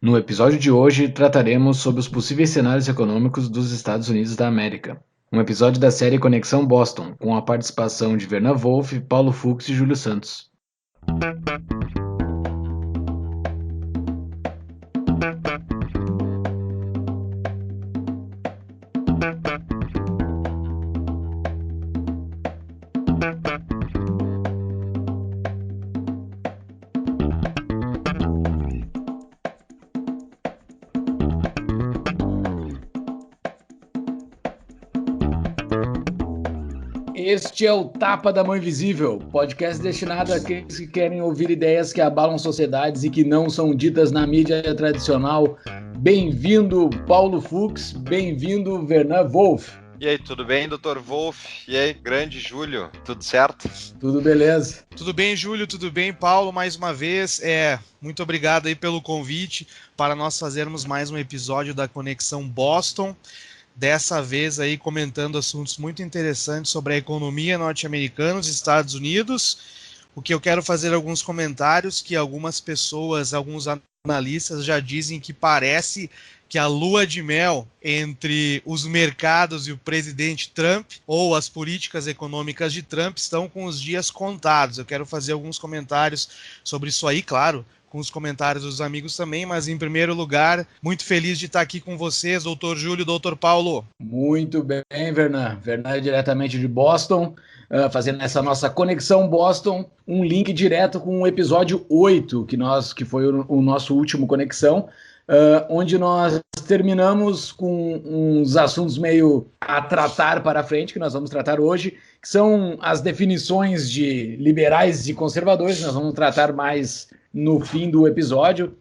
No episódio de hoje, trataremos sobre os possíveis cenários econômicos dos Estados Unidos da América. Um episódio da série Conexão Boston, com a participação de Verna Wolff, Paulo Fux e Júlio Santos. Este é o Tapa da Mão Invisível, podcast destinado àqueles que querem ouvir ideias que abalam sociedades e que não são ditas na mídia tradicional. Bem-vindo, Paulo Fux, bem-vindo, Verna Wolff. E aí, tudo bem, Dr. Wolff? E aí, grande Júlio, tudo certo? Tudo beleza? Tudo bem, Júlio, tudo bem, Paulo, mais uma vez, muito obrigado aí pelo convite para nós fazermos mais um episódio da Conexão Boston, dessa vez aí comentando assuntos muito interessantes sobre a economia norte-americana, os Estados Unidos. O que eu quero fazer alguns comentários que algumas pessoas, alguns analistas já dizem que parece que a lua de mel entre os mercados e o presidente Trump, ou as políticas econômicas de Trump, estão com os dias contados. Eu quero fazer alguns comentários sobre isso aí, claro, com os comentários dos amigos também, mas em primeiro lugar, muito feliz de estar aqui com vocês, doutor Júlio, doutor Paulo. Muito bem, Vernan. Vernan diretamente de Boston, fazendo essa nossa Conexão Boston, um link direto com o episódio 8, que foi o nosso último Conexão, onde nós terminamos com uns assuntos meio a tratar para frente, que nós vamos tratar hoje, que são as definições de liberais e conservadores. Nós vamos tratar mais no fim do episódio,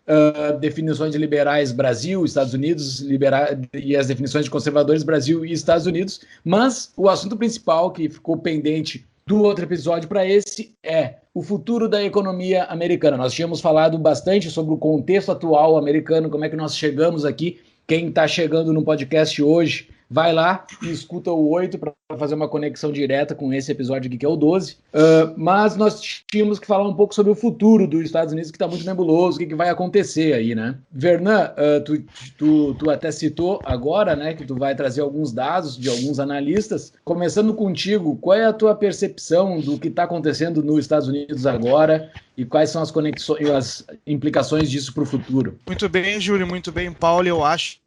definições de liberais Brasil, Estados Unidos, e as definições de conservadores Brasil e Estados Unidos, mas o assunto principal que ficou pendente do outro episódio para esse é o futuro da economia americana. Nós tínhamos falado bastante sobre o contexto atual americano, como é que nós chegamos aqui. Quem está chegando no podcast hoje, vai lá e escuta o 8 para fazer uma conexão direta com esse episódio aqui, que é o 12. Mas nós tínhamos que falar um pouco sobre o futuro dos Estados Unidos, que está muito nebuloso, o que vai acontecer aí, né? Vernan, tu até citou agora, né, que tu vai trazer alguns dados de alguns analistas. Começando contigo, qual é a tua percepção do que está acontecendo nos Estados Unidos agora e quais são as conexões, as implicações disso para o futuro? Muito bem, Júlio, muito bem, Paulo. Eu acho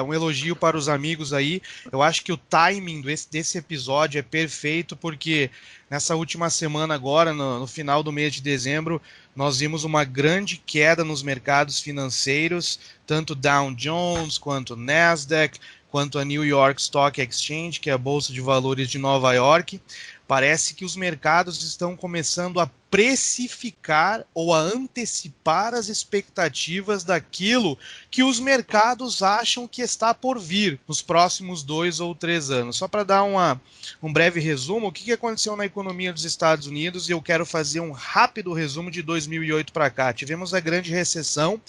um elogio para os amigos aí. Eu acho que o timing desse episódio é perfeito, porque nessa última semana agora, no final do mês de dezembro, nós vimos uma grande queda nos mercados financeiros, tanto Dow Jones, quanto Nasdaq, quanto a New York Stock Exchange, que é a Bolsa de Valores de Nova York. Parece que os mercados estão começando a precificar ou a antecipar as expectativas daquilo que os mercados acham que está por vir nos próximos 2 ou 3 anos. Só para dar um breve resumo, o que aconteceu na economia dos Estados Unidos, e eu quero fazer um rápido resumo de 2008 para cá. Tivemos a grande recessão,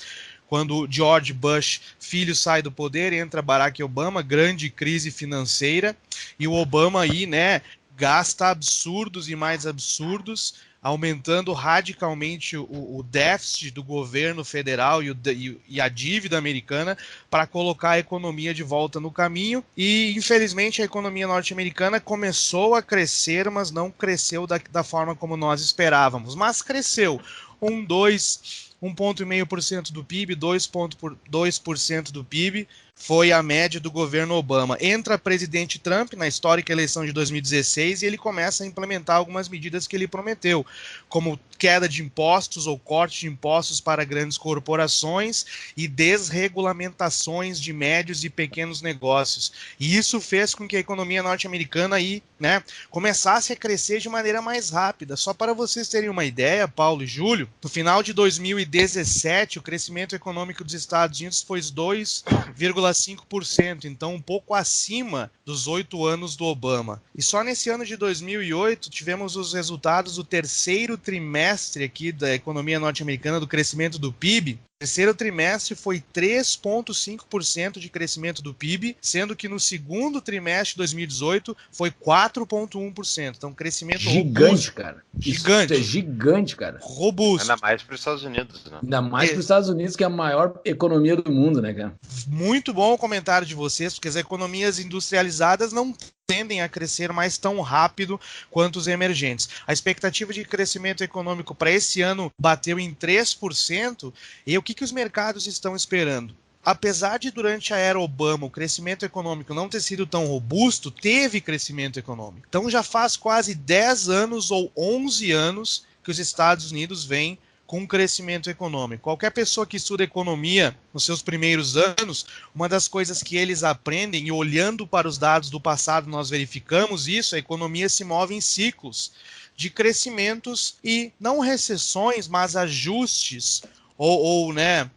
quando George Bush, filho, sai do poder, entra Barack Obama, grande crise financeira, e o Obama aí, né, gasta absurdos e mais absurdos, aumentando radicalmente o déficit do governo federal e a dívida americana para colocar a economia de volta no caminho. E, infelizmente, a economia norte-americana começou a crescer, mas não cresceu da forma como nós esperávamos. Mas cresceu 1,5% do PIB, 2% do PIB, foi a média do governo Obama. Entra presidente Trump na histórica eleição de 2016 e ele começa a implementar algumas medidas que ele prometeu, como queda de impostos ou corte de impostos para grandes corporações e desregulamentações de médios e pequenos negócios. E isso fez com que a economia norte-americana aí, né, começasse a crescer de maneira mais rápida. Só para vocês terem uma ideia, Paulo e Júlio, no final de 2017, o crescimento econômico dos Estados Unidos foi 2,5%, então um pouco acima dos 8 anos do Obama. E só nesse ano de 2008 tivemos os resultados do terceiro trimestre aqui da economia norte-americana, do crescimento do PIB, terceiro trimestre foi 3,5% de crescimento do PIB, sendo que no segundo trimestre de 2018 foi 4,1%. Então, crescimento gigante, robusto. cara. Gigante. Isso é gigante, cara. Robusto. Ainda mais para os Estados Unidos, né? Ainda mais para os Estados Unidos, que é a maior economia do mundo, né, cara? Muito bom o comentário de vocês, porque as economias industrializadas não tendem a crescer mais tão rápido quanto os emergentes. A expectativa de crescimento econômico para esse ano bateu em 3%, e o que os mercados estão esperando? Apesar de durante a era Obama o crescimento econômico não ter sido tão robusto, teve crescimento econômico. Então já faz quase 10 anos ou 11 anos que os Estados Unidos vêm com um crescimento econômico. Qualquer pessoa que estuda economia nos seus primeiros anos, uma das coisas que eles aprendem, e olhando para os dados do passado nós verificamos isso, a economia se move em ciclos de crescimentos e não recessões, mas ajustes, ou né,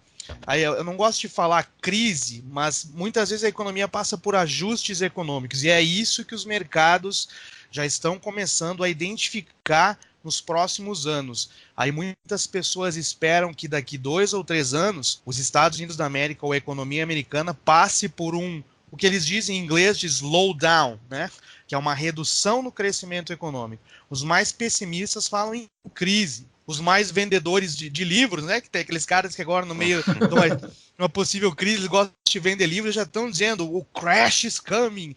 aí eu não gosto de falar crise, mas muitas vezes a economia passa por ajustes econômicos, e é isso que os mercados já estão começando a identificar nos próximos anos. Aí muitas pessoas esperam que daqui 2 ou 3 anos, os Estados Unidos da América ou a economia americana passe por o que eles dizem em inglês de slowdown, né? Que é uma redução no crescimento econômico. Os mais pessimistas falam em crise. Os mais vendedores de livros, né? Que tem aqueles caras que agora no meio de uma possível crise, eles gostam de vender livros, já estão dizendo o crash is coming,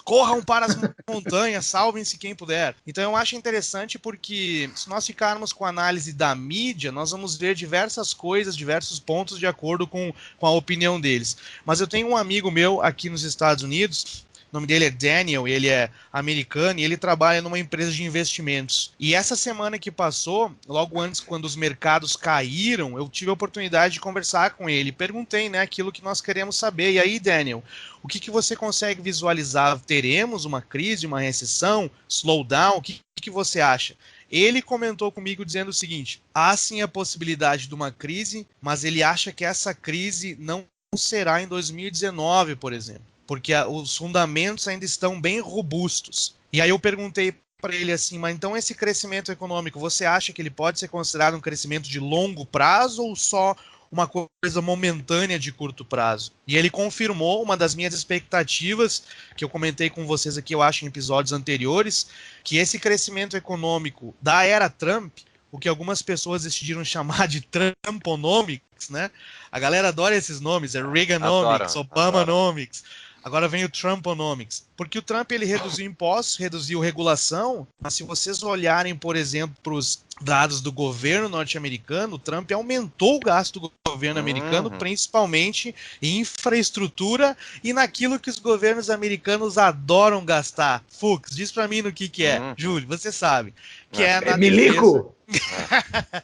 corram para as montanhas, salvem-se quem puder. Então eu acho interessante porque se nós ficarmos com a análise da mídia, nós vamos ver diversas coisas, diversos pontos de acordo com a opinião deles. Mas eu tenho um amigo meu aqui nos Estados Unidos, o nome dele é Daniel, ele é americano e ele trabalha numa empresa de investimentos. E essa semana que passou, logo antes, quando os mercados caíram, eu tive a oportunidade de conversar com ele. Perguntei, né, aquilo que nós queremos saber. E aí, Daniel, o que você consegue visualizar? Teremos uma crise, uma recessão, slowdown? O que você acha? Ele comentou comigo dizendo o seguinte: há sim a possibilidade de uma crise, mas ele acha que essa crise não será em 2019, por exemplo, porque os fundamentos ainda estão bem robustos. E aí eu perguntei para ele assim, mas então esse crescimento econômico, você acha que ele pode ser considerado um crescimento de longo prazo ou só uma coisa momentânea de curto prazo? E ele confirmou uma das minhas expectativas, que eu comentei com vocês aqui, eu acho, em episódios anteriores, que esse crescimento econômico da era Trump, o que algumas pessoas decidiram chamar de Trumponomics, né? A galera adora esses nomes, é Reaganomics, Obamanomics. Agora vem o Trumponomics, porque o Trump ele reduziu impostos, reduziu regulação, mas se vocês olharem, por exemplo, para os dados do governo norte-americano, o Trump aumentou o gasto do governo americano, principalmente em infraestrutura e naquilo que os governos americanos adoram gastar. Fux, diz para mim no que é. Júlio, você sabe. Que é na milico!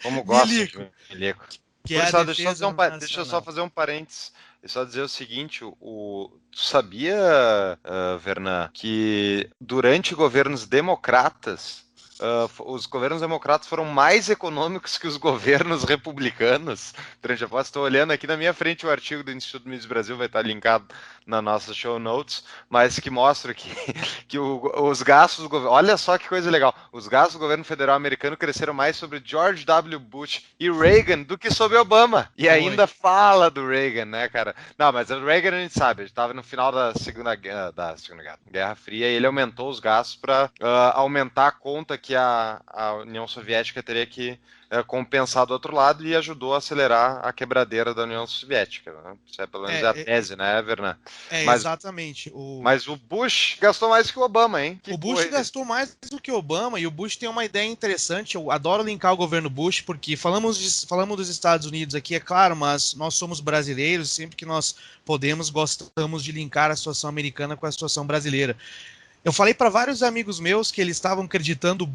Como gosto de milico. Deixa eu só fazer um parênteses. E só dizer o seguinte, tu sabia, Vernan, que durante governos democratas, os governos democratas foram mais econômicos que os governos republicanos? Durante a estou olhando aqui na minha frente o artigo do Instituto Mises Brasil, vai estar linkado na nossa show notes, mas que mostra que os gastos do governo... Olha só que coisa legal. Os gastos do governo federal americano cresceram mais sobre George W. Bush e Reagan do que sobre Obama. E ainda fala do Reagan, né, cara? Não, mas o Reagan a gente sabe, ele estava no final da Segunda Guerra Fria e ele aumentou os gastos para aumentar a conta que a União Soviética teria que compensar do outro lado, e ajudou a acelerar a quebradeira da União Soviética. Né? Isso é pelo menos a tese, né, Vernan? Exatamente. Mas o Bush gastou mais que o Obama, hein? O Bush gastou mais do que o Obama, e o Bush tem uma ideia interessante. Eu adoro linkar o governo Bush, porque falamos dos Estados Unidos aqui, é claro, mas nós somos brasileiros, sempre que nós podemos, gostamos de linkar a situação americana com a situação brasileira. Eu falei para vários amigos meus que eles estavam acreditando o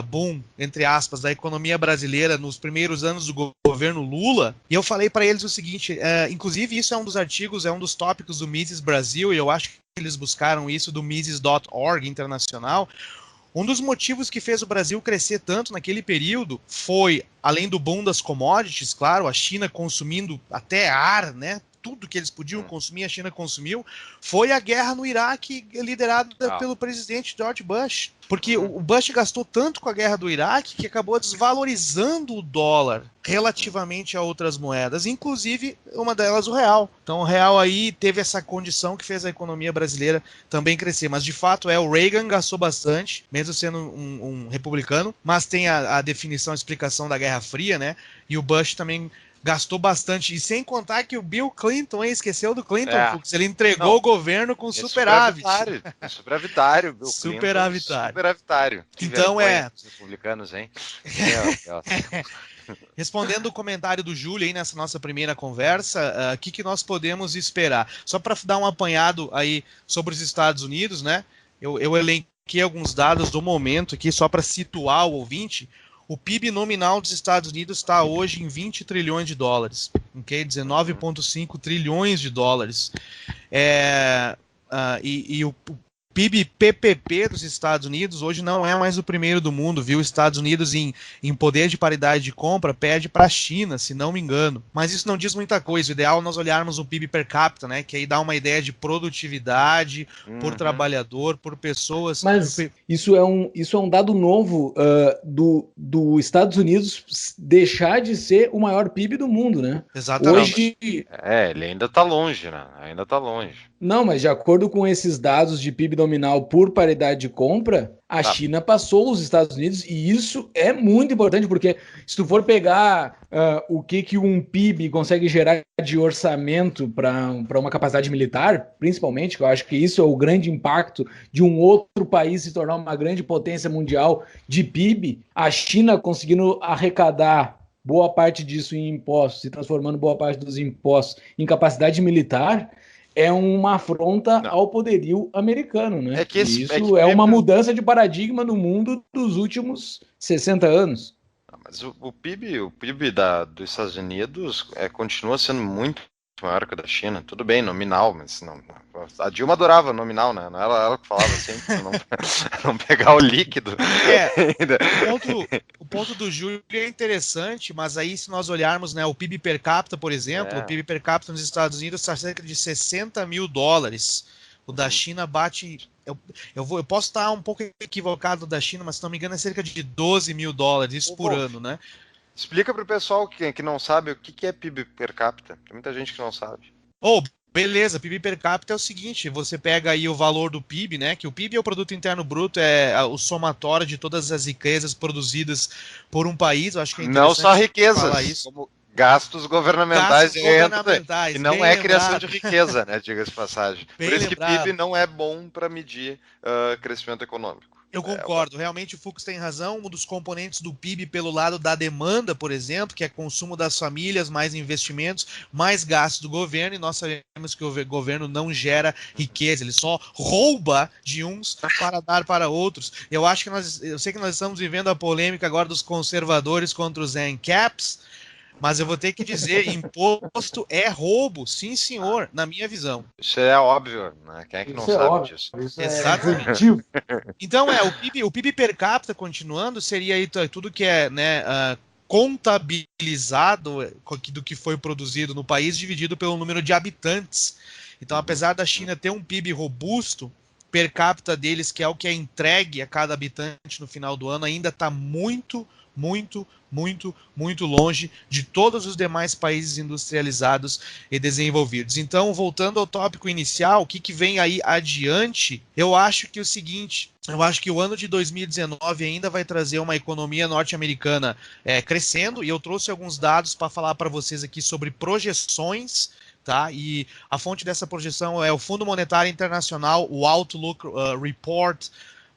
boom, entre aspas, da economia brasileira nos primeiros anos do governo Lula, e eu falei para eles o seguinte, inclusive isso é um dos artigos, é um dos tópicos do Mises Brasil, e eu acho que eles buscaram isso do Mises.org internacional. Um dos motivos que fez o Brasil crescer tanto naquele período foi, além do boom das commodities, claro, a China consumindo até ar, né? tudo que eles podiam consumir, a China consumiu, foi a guerra no Iraque, liderada pelo presidente George Bush. Porque o Bush gastou tanto com a guerra do Iraque que acabou desvalorizando o dólar relativamente a outras moedas, inclusive uma delas o real. Então o real aí teve essa condição que fez a economia brasileira também crescer. Mas de fato o Reagan gastou bastante, mesmo sendo um republicano, mas tem a definição, a explicação da Guerra Fria, né? E o Bush também gastou bastante, e sem contar que o Bill Clinton, hein? Esqueceu do Clinton, Fux, ele entregou o governo com superávit. Superavitário, Bill superavitário. Superavitário. Que então os republicanos, hein? Respondendo o comentário do Júlio aí nessa nossa primeira conversa, o que nós podemos esperar? Só para dar um apanhado aí sobre os Estados Unidos, né? Eu elenquei alguns dados do momento aqui, só para situar o ouvinte. O PIB nominal dos Estados Unidos está hoje em 20 trilhões de dólares, ok? 19,5 trilhões de dólares. E o PIB PPP dos Estados Unidos hoje não é mais o primeiro do mundo, viu? Os Estados Unidos em poder de paridade de compra perde para a China, se não me engano. Mas isso não diz muita coisa. O ideal é nós olharmos o PIB per capita, né? Que aí dá uma ideia de produtividade por trabalhador, por pessoas. Mas isso é um dado novo do Estados Unidos deixar de ser o maior PIB do mundo, né? Exatamente. Hoje... ele ainda está longe, né? Ainda está longe. Não, mas de acordo com esses dados de PIB nominal por paridade de compra, a China passou os Estados Unidos, e isso é muito importante, porque se tu for pegar o que um PIB consegue gerar de orçamento para uma capacidade militar, principalmente, que eu acho que isso é o grande impacto de um outro país se tornar uma grande potência mundial de PIB, a China conseguindo arrecadar boa parte disso em impostos, e transformando boa parte dos impostos em capacidade militar, é uma afronta ao poderio americano, né? Isso é uma mudança de paradigma no mundo dos últimos 60 anos. Mas o PIB dos Estados Unidos continua sendo muito maior que o da China. Tudo bem, nominal, mas não. A Dilma adorava nominal, né? Não era ela que falava sempre, não pegar o líquido. O ponto do Júlio é interessante, mas aí se nós olharmos, né, o PIB per capita, por exemplo, o PIB per capita nos Estados Unidos está cerca de 60 mil dólares. O da China bate... Eu posso estar um pouco equivocado da China, mas se não me engano é cerca de 12 mil dólares, isso por ano, né? Explica para o pessoal que não sabe o que é PIB per capita. Tem muita gente que não sabe. Beleza, PIB per capita é o seguinte, você pega aí o valor do PIB, né, que o PIB é o Produto Interno Bruto, é o somatório de todas as riquezas produzidas por um país, eu acho que é interessante não só riquezas, falar isso. Como gastos governamentais, e não é criação de riqueza, né, diga-se de passagem. Por isso que PIB não é bom para medir crescimento econômico. Eu concordo, realmente o Fux tem razão. Um dos componentes do PIB pelo lado da demanda, por exemplo, que é consumo das famílias, mais investimentos, mais gastos do governo, e nós sabemos que o governo não gera riqueza, ele só rouba de uns para dar para outros. Eu sei que nós estamos vivendo a polêmica agora dos conservadores contra os ANCAPs, mas eu vou ter que dizer, imposto é roubo, sim senhor, na minha visão. Isso é óbvio, né? Quem é que não sabe disso? Exatamente. Então, o PIB per capita, continuando, seria aí tudo que é, né, contabilizado do que foi produzido no país, dividido pelo número de habitantes. Então, apesar da China ter um PIB robusto, per capita deles, que é o que é entregue a cada habitante no final do ano, ainda está muito longe de todos os demais países industrializados e desenvolvidos. Então, voltando ao tópico inicial, o que vem aí adiante, eu acho que é o seguinte, eu acho que o ano de 2019 ainda vai trazer uma economia norte-americana crescendo, e eu trouxe alguns dados para falar para vocês aqui sobre projeções, tá? E a fonte dessa projeção é o Fundo Monetário Internacional, o Outlook Report,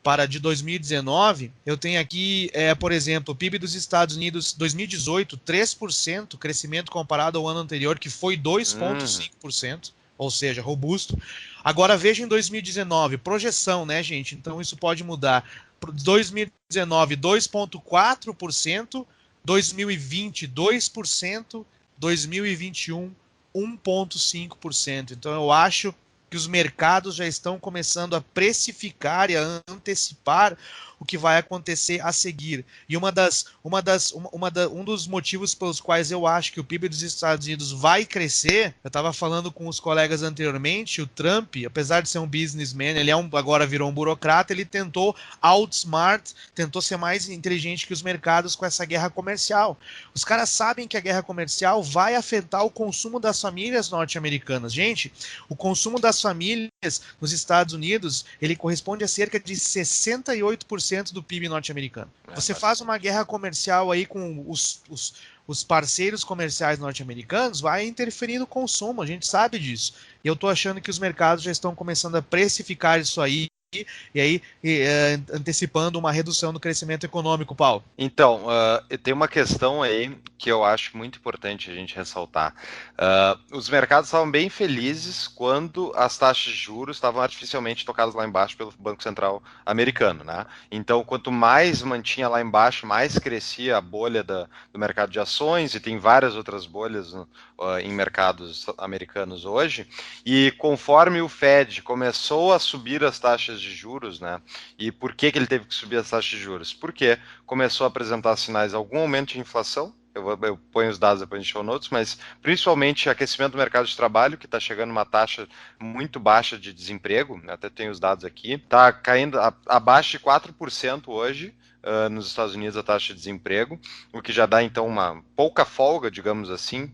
para de 2019, eu tenho aqui, por exemplo, o PIB dos Estados Unidos 2018, 3%, crescimento comparado ao ano anterior, que foi 2,5%, ou seja, robusto. Agora veja em 2019, projeção, né, gente? Então isso pode mudar. 2019, 2,4%, 2020, 2%, 2021, 1,5%. Então eu acho que os mercados já estão começando a precificar e a antecipar o que vai acontecer a seguir. E um dos motivos pelos quais eu acho que o PIB dos Estados Unidos vai crescer, eu estava falando com os colegas anteriormente, o Trump, apesar de ser um businessman, ele agora virou um burocrata, ele tentou outsmart, tentou ser mais inteligente que os mercados com essa guerra comercial. Os caras sabem que a guerra comercial vai afetar o consumo das famílias norte-americanas. Gente, o consumo das famílias nos Estados Unidos, ele corresponde a cerca de 68% do PIB norte-americano. Você faz uma guerra comercial aí com os parceiros comerciais norte-americanos, vai interferir no consumo, a gente sabe disso. E eu estou achando que os mercados já estão começando a precificar isso aí, e aí antecipando uma redução do crescimento econômico, Paulo. Então, tem uma questão aí que eu acho muito importante a gente ressaltar. Os mercados estavam bem felizes quando as taxas de juros estavam artificialmente tocadas lá embaixo pelo Banco Central americano, né? Então, quanto mais mantinha lá embaixo, mais crescia a bolha do mercado de ações, e tem várias outras bolhas em mercados americanos hoje, e conforme o Fed começou a subir as taxas de juros, né? E por que ele teve que subir as taxas de juros? Porque começou a apresentar sinais de algum aumento de inflação. Eu ponho os dados depois de show notes, mas principalmente aquecimento do mercado de trabalho, que está chegando uma taxa muito baixa de desemprego, até tenho os dados aqui, está caindo abaixo de 4% hoje, nos Estados Unidos, a taxa de desemprego, o que já dá então uma pouca folga, digamos assim,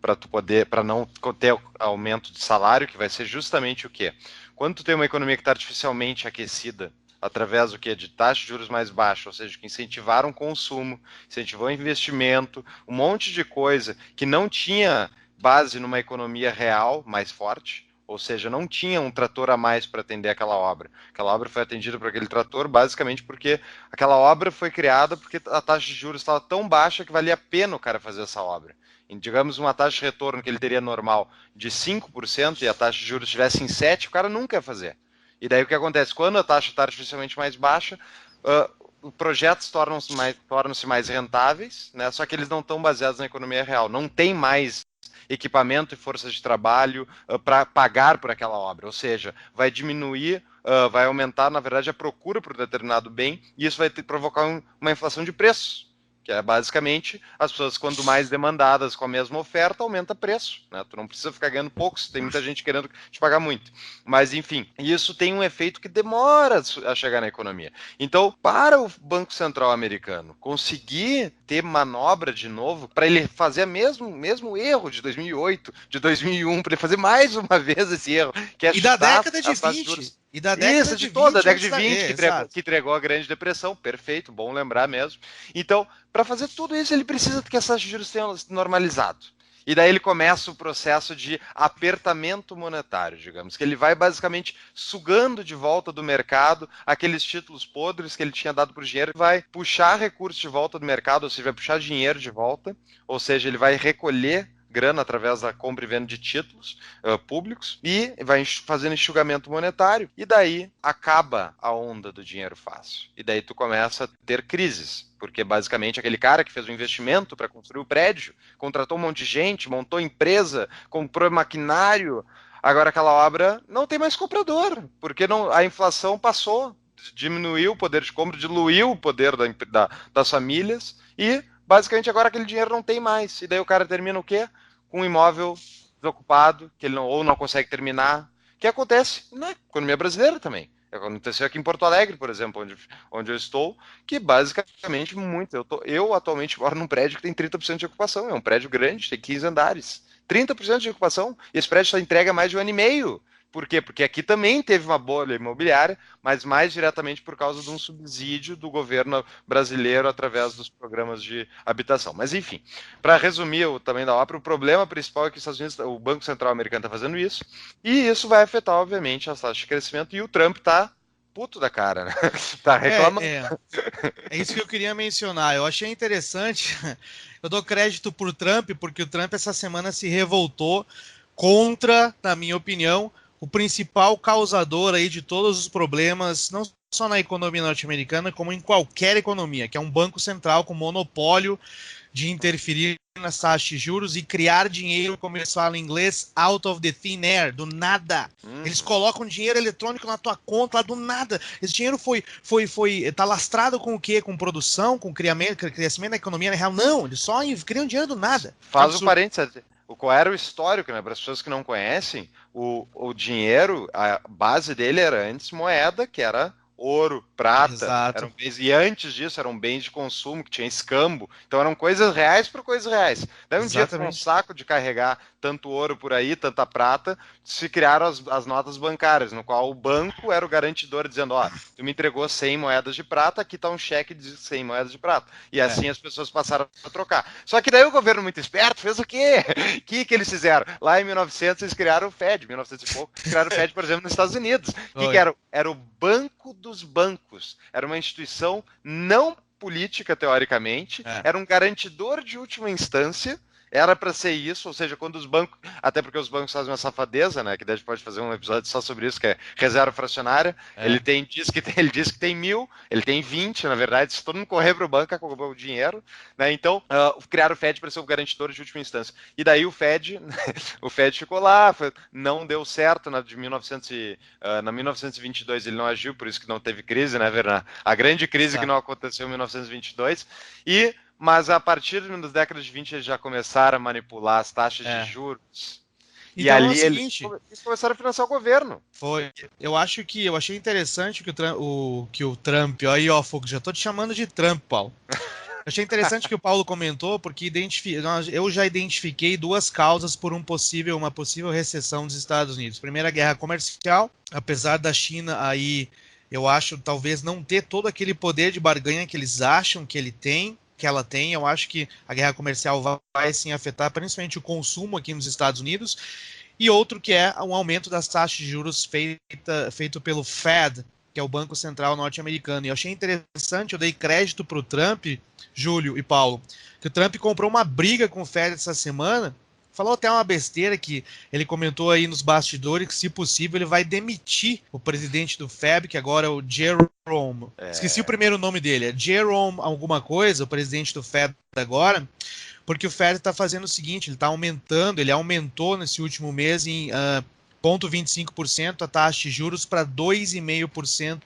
para não ter aumento de salário, que vai ser justamente o quê? Quando tu tem uma economia que está artificialmente aquecida, através do que? De taxa de juros mais baixa, ou seja, que incentivaram o consumo, incentivou o investimento, um monte de coisa que não tinha base numa economia real mais forte, ou seja, não tinha um trator a mais para atender aquela obra. Aquela obra foi atendida por aquele trator basicamente porque aquela obra foi criada porque a taxa de juros estava tão baixa que valia a pena o cara fazer essa obra. E, digamos, uma taxa de retorno que ele teria normal de 5% e a taxa de juros estivesse em 7%, o cara nunca ia fazer. E daí o que acontece? Quando a taxa está artificialmente mais baixa, projetos tornam-se mais rentáveis, né? Só que eles não estão baseados na economia real. Não tem mais equipamento e forças de trabalho para pagar por aquela obra. Ou seja, vai diminuir, vai aumentar, na verdade, a procura por determinado bem, e isso vai provocar uma inflação de preços, que é basicamente as pessoas, quando mais demandadas com a mesma oferta, aumenta preço, né? Tu não precisa ficar ganhando pouco, tem muita gente querendo te pagar muito. Mas, enfim, isso tem um efeito que demora a chegar na economia. Então, para o Banco Central americano conseguir ter manobra de novo, para ele fazer o mesmo erro de 2008, de 2001, para ele fazer mais uma vez esse erro, que é e da década de 20. E da década de toda a década de 20, que entregou a Grande Depressão, perfeito, bom lembrar mesmo. Então, para fazer tudo isso, ele precisa que as taxas de juros tenham normalizado. E daí ele começa o processo de apertamento monetário, digamos, que ele vai basicamente sugando de volta do mercado aqueles títulos podres que ele tinha dado para o dinheiro, vai puxar recursos de volta do mercado, ou seja, vai puxar dinheiro de volta, ou seja, ele vai recolher grana através da compra e venda de títulos públicos e vai fazendo enxugamento monetário, e daí acaba a onda do dinheiro fácil. E daí tu começa a ter crises, porque basicamente aquele cara que fez um investimento para construir o prédio, contratou um monte de gente, montou empresa, comprou maquinário, agora aquela obra não tem mais comprador, porque a inflação passou, diminuiu o poder de compra, diluiu o poder das famílias, e basicamente agora aquele dinheiro não tem mais. E daí o cara termina o quê? Com um imóvel desocupado, que ele não consegue terminar, que acontece na economia brasileira também. Aconteceu aqui em Porto Alegre, por exemplo, onde eu estou, que basicamente eu atualmente moro num prédio que tem 30% de ocupação, é um prédio grande, tem 15 andares. 30% de ocupação, e esse prédio só entrega mais de 1 ano e meio. Por quê? Porque aqui também teve uma bolha imobiliária, mas mais diretamente por causa de um subsídio do governo brasileiro através dos programas de habitação. Mas, enfim, para resumir o tamanho da obra, o problema principal é que os Estados Unidos, o Banco Central americano está fazendo isso, e isso vai afetar, obviamente, as taxas de crescimento, e o Trump está puto da cara, né? Tá reclamando. É isso que eu queria mencionar. Eu achei interessante, eu dou crédito por Trump, porque o Trump essa semana se revoltou contra, na minha opinião, o principal causador aí de todos os problemas, não só na economia norte-americana, como em qualquer economia, que é um banco central com monopólio de interferir nas taxas de juros e criar dinheiro, como eles falam em inglês, out of the thin air, do nada. Eles colocam dinheiro eletrônico na tua conta, lá do nada. Esse dinheiro tá lastrado com o quê? Com produção, com crescimento da economia, na real? Não, eles só criam dinheiro do nada. Faz o parênteses. Qual era o histórico, né? Para as pessoas que não conhecem, o dinheiro, a base dele era antes moeda, que era ouro, prata, eram bens, e antes disso eram bens de consumo, que tinha escambo, então eram coisas reais por coisas reais. Daí um dia, com um saco de carregar tanto ouro por aí, tanta prata, se criaram as notas bancárias, no qual o banco era o garantidor, dizendo, ó, tu me entregou 100 moedas de prata, aqui tá um cheque de 100 moedas de prata. E assim as pessoas passaram a trocar. Só que daí o governo muito esperto fez o quê? O que eles fizeram? Lá em 1900 eles criaram o Fed, 1900 e pouco, criaram o Fed, por exemplo, nos Estados Unidos. O que era? Era o Banco dos Bancos. Era uma instituição não política, teoricamente, era um garantidor de última instância, era para ser isso, ou seja, quando os bancos, até porque os bancos fazem uma safadeza, né, que a gente pode fazer um episódio só sobre isso, que é reserva fracionária, ele diz que tem 1.000, ele tem 20, na verdade, se todo mundo correr para o banco, acabou o dinheiro, né, então criaram o Fed para ser o garantidor de última instância, e daí o Fed ficou lá, não deu certo na 1922 ele não agiu, por isso que não teve crise, né, Vernan? A grande crise que não aconteceu em 1922, mas a partir das décadas de 20 eles já começaram a manipular as taxas de juros. E então, ali eles começaram a financiar o governo. Eu achei interessante que o Trump, aí ó, Fux, já tô te chamando de Trump, Paulo. Eu achei interessante que o Paulo comentou, porque eu já identifiquei duas causas por uma possível recessão dos Estados Unidos. Primeiro, a guerra comercial, apesar da China aí, eu acho, talvez não ter todo aquele poder de barganha que eles acham que ela tem, eu acho que a guerra comercial vai sim afetar principalmente o consumo aqui nos Estados Unidos, e outro que é um aumento das taxas de juros feito pelo Fed, que é o Banco Central norte-americano. E eu achei interessante, eu dei crédito para o Trump, Júlio e Paulo, que o Trump comprou uma briga com o Fed essa semana, falou até uma besteira que ele comentou aí nos bastidores que, se possível, ele vai demitir o presidente do Fed, que agora é o Jerome. Esqueci o primeiro nome dele. É Jerome alguma coisa, o presidente do Fed agora, porque o Fed está fazendo o seguinte, ele aumentou nesse último mês em 0,25% a taxa de juros para 2,5%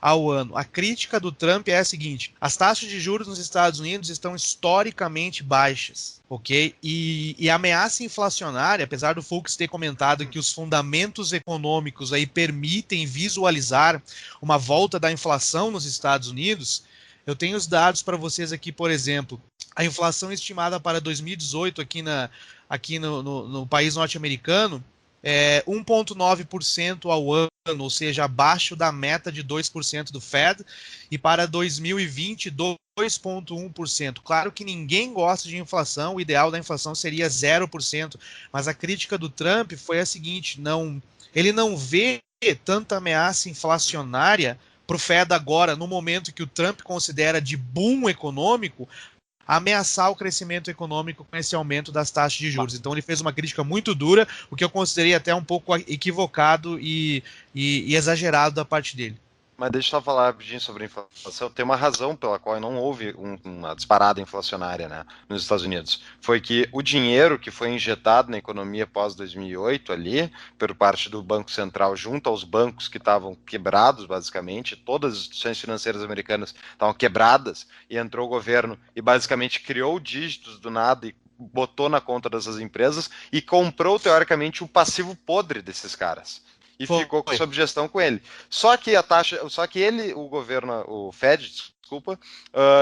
ao ano. A crítica do Trump é a seguinte: as taxas de juros nos Estados Unidos estão historicamente baixas, ok? E a ameaça inflacionária, apesar do Fux ter comentado que os fundamentos econômicos aí permitem visualizar uma volta da inflação nos Estados Unidos, eu tenho os dados para vocês aqui, por exemplo, a inflação estimada para 2018 aqui no país norte-americano é 1,9% ao ano, ou seja, abaixo da meta de 2% do Fed, e para 2020, 2,1%. Claro que ninguém gosta de inflação, o ideal da inflação seria 0%, mas a crítica do Trump foi a seguinte: ele não vê tanta ameaça inflacionária para o Fed agora, no momento que o Trump considera de boom econômico, ameaçar o crescimento econômico com esse aumento das taxas de juros. Então ele fez uma crítica muito dura, o que eu considerei até um pouco equivocado e exagerado da parte dele. Mas deixa eu só falar rapidinho sobre a inflação. Tem uma razão pela qual não houve uma disparada inflacionária, né, nos Estados Unidos. Foi que o dinheiro que foi injetado na economia pós-2008 ali, por parte do Banco Central, junto aos bancos que estavam quebrados, basicamente, todas as instituições financeiras americanas estavam quebradas, e entrou o governo e basicamente criou dígitos do nada e botou na conta dessas empresas e comprou, teoricamente, o passivo podre desses caras. E ficou sob gestão com ele. Só que o Fed,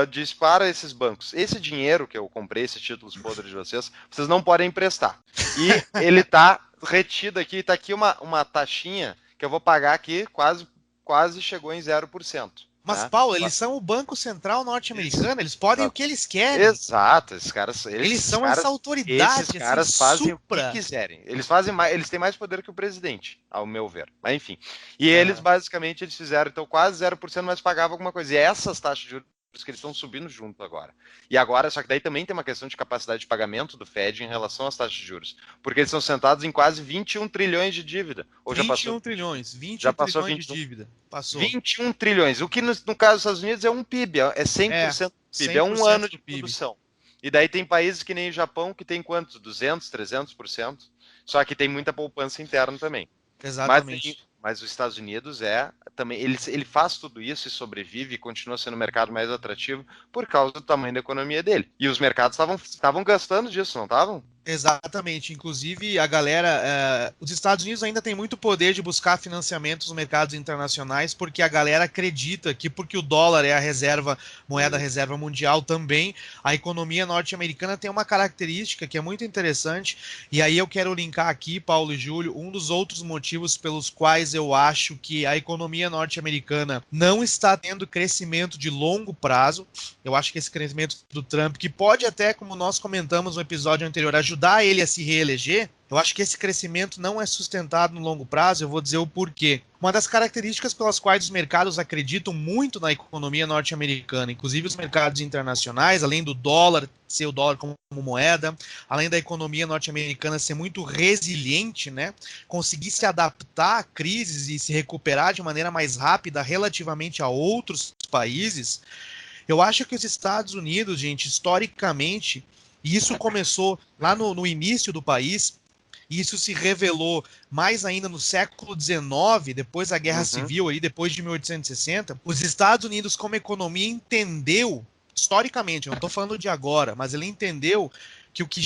dispara esses bancos: esse dinheiro que eu comprei, esses títulos podres de vocês não podem emprestar. E ele está retido aqui, está aqui uma taxinha que eu vou pagar aqui, quase chegou em 0%. Mas, Paulo, eles são o Banco Central norte-americano, eles podem o que eles querem. Exato, esses caras... Eles são essa autoridade. Esses caras fazem o que quiserem. Eles têm mais poder que o presidente, ao meu ver. Mas, enfim. E eles, basicamente, fizeram, então, quase 0%, mas pagavam alguma coisa. E essas taxas de juros que eles estão subindo junto agora. E agora, só que daí também tem uma questão de capacidade de pagamento do Fed em relação às taxas de juros. Porque eles estão sentados em quase 21 trilhões de dívida. Ou 21 já passou? trilhões, 21 já passou trilhões de dívida. Passou. 21 trilhões. O que no caso dos Estados Unidos é um PIB, é 100% do PIB, é um ano de produção. E daí tem países que nem o Japão que tem quantos? 200, 300%? Só que tem muita poupança interna também. Exatamente. Mas os Estados Unidos também, ele faz tudo isso e sobrevive e continua sendo o mercado mais atrativo por causa do tamanho da economia dele. E os mercados estavam gastando disso, não estavam? Exatamente. Inclusive, a galera. Os Estados Unidos ainda tem muito poder de buscar financiamento nos mercados internacionais, porque a galera acredita que, porque o dólar é a moeda reserva mundial também, a economia norte-americana tem uma característica que é muito interessante. E aí eu quero linkar aqui, Paulo e Júlio, um dos outros motivos pelos quais eu acho que a economia norte-americana não está tendo crescimento de longo prazo. Eu acho que esse crescimento do Trump, que pode até, como nós comentamos no episódio anterior, ajudar ele a se reeleger, eu acho que esse crescimento não é sustentado no longo prazo. Eu vou dizer o porquê. Uma das características pelas quais os mercados acreditam muito na economia norte-americana, inclusive os mercados internacionais, além do dólar, ser o dólar como moeda, além da economia norte-americana ser muito resiliente, né? Conseguir se adaptar a crises e se recuperar de maneira mais rápida relativamente a outros países. Eu acho que os Estados Unidos, gente, historicamente, e isso começou lá no início do país, e isso se revelou mais ainda no século XIX, depois da Guerra Civil, aí, depois de 1860, os Estados Unidos, como economia, entendeu, historicamente, eu não estou falando de agora, mas ele entendeu que o que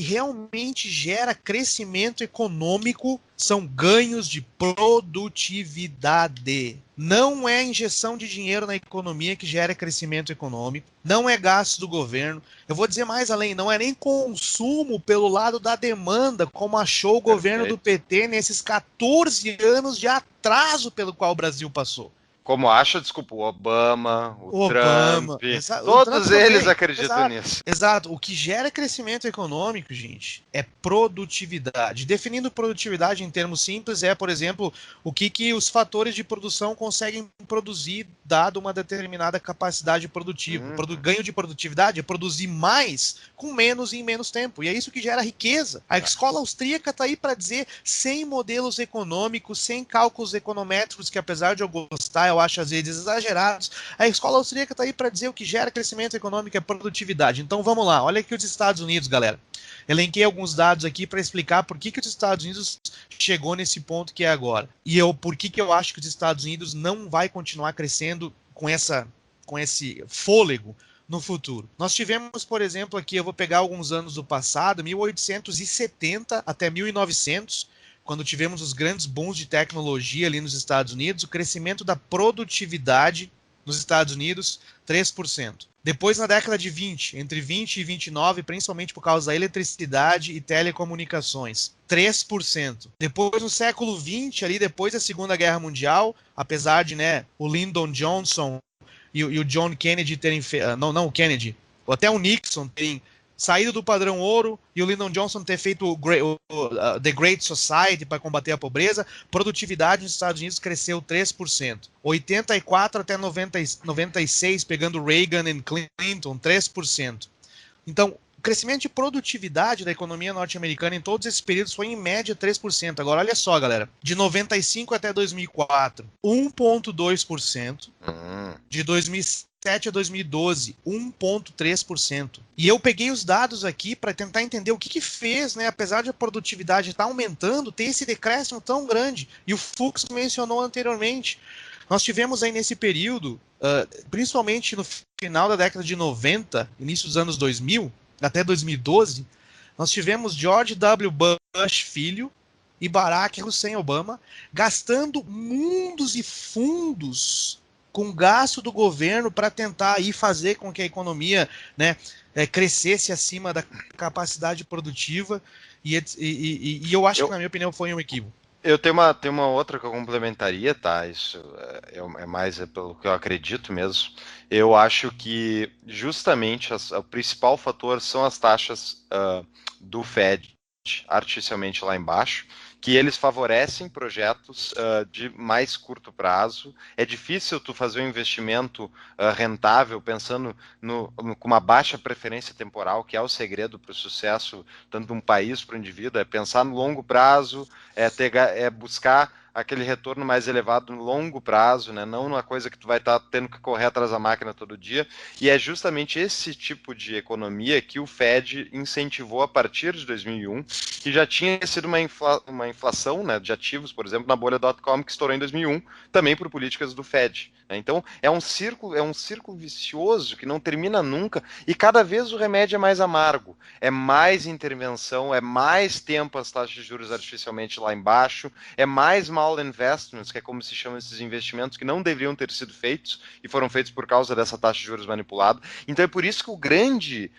realmente gera crescimento econômico são ganhos de produtividade. Não é injeção de dinheiro na economia que gera crescimento econômico, não é gasto do governo. Eu vou dizer mais além, não é nem consumo pelo lado da demanda, como achou o governo do PT nesses 14 anos de atraso pelo qual o Brasil passou. Como acha, desculpa, o Obama, o Trump, todos eles acreditam nisso. Exato. O que gera crescimento econômico, gente, é produtividade. Definindo produtividade em termos simples é, por exemplo, o que os fatores de produção conseguem produzir dado uma determinada capacidade produtiva. Ganho de produtividade é produzir mais com menos e em menos tempo. E é isso que gera riqueza. A escola austríaca está aí para dizer, sem modelos econômicos, sem cálculos econométricos, que apesar de eu gostar, eu acho às vezes exagerados, a escola austríaca está aí para dizer o que gera crescimento econômico é produtividade. Então vamos lá, olha aqui os Estados Unidos, galera. Elenquei alguns dados aqui para explicar por que os Estados Unidos chegou nesse ponto que é agora. E por que eu acho que os Estados Unidos não vai continuar crescendo com esse fôlego no futuro. Nós tivemos, por exemplo, aqui, eu vou pegar alguns anos do passado, 1870 até 1900, quando tivemos os grandes booms de tecnologia ali nos Estados Unidos, o crescimento da produtividade nos Estados Unidos, 3%. Depois, na década de 20, entre 20 e 29, principalmente por causa da eletricidade e telecomunicações, 3%. Depois, no século 20, ali depois da Segunda Guerra Mundial, apesar de o Lyndon Johnson e o John Kennedy terem não o Kennedy, ou até o Nixon terem saído do padrão ouro e o Lyndon Johnson ter feito The Great Society para combater a pobreza, produtividade nos Estados Unidos cresceu 3%. 84 até 96, pegando Reagan e Clinton, 3%. Então, o crescimento de produtividade da economia norte-americana em todos esses períodos foi em média 3%. Agora, olha só, galera, de 95 até 2004, 1,2%. De 2007 a 2012, 1,3%. E eu peguei os dados aqui para tentar entender o que fez, apesar de a produtividade estar aumentando, ter esse decréscimo tão grande. E o Fux mencionou anteriormente. Nós tivemos aí nesse período, principalmente no final da década de 90, início dos anos 2000, até 2012, nós tivemos George W. Bush filho e Barack Hussein Obama gastando mundos e fundos com gasto do governo para tentar aí fazer com que a economia crescesse acima da capacidade produtiva, e eu acho que, na minha opinião, foi um equívoco. Eu tenho uma outra que eu complementaria, tá? Isso é mais pelo que eu acredito mesmo. Eu acho que justamente o principal fator são as taxas do Fed artificialmente lá embaixo, que eles favorecem projetos de mais curto prazo. É difícil tu fazer um investimento rentável pensando com uma baixa preferência temporal, que é o segredo para o sucesso tanto de um país para o indivíduo, é pensar no longo prazo, é buscar aquele retorno mais elevado no longo prazo, né? Não numa coisa que tu vai estar tendo que correr atrás da máquina todo dia, e é justamente esse tipo de economia que o Fed incentivou a partir de 2001, que já tinha sido uma inflação, né, de ativos, por exemplo, na bolha .com, que estourou em 2001, também por políticas do Fed. Né? Então, é um círculo vicioso que não termina nunca, e cada vez o remédio é mais amargo, é mais intervenção, é mais tempo as taxas de juros artificialmente lá embaixo, é mais mal investments, que é como se chamam esses investimentos que não deveriam ter sido feitos e foram feitos por causa dessa taxa de juros manipulada. Então é por isso que o grande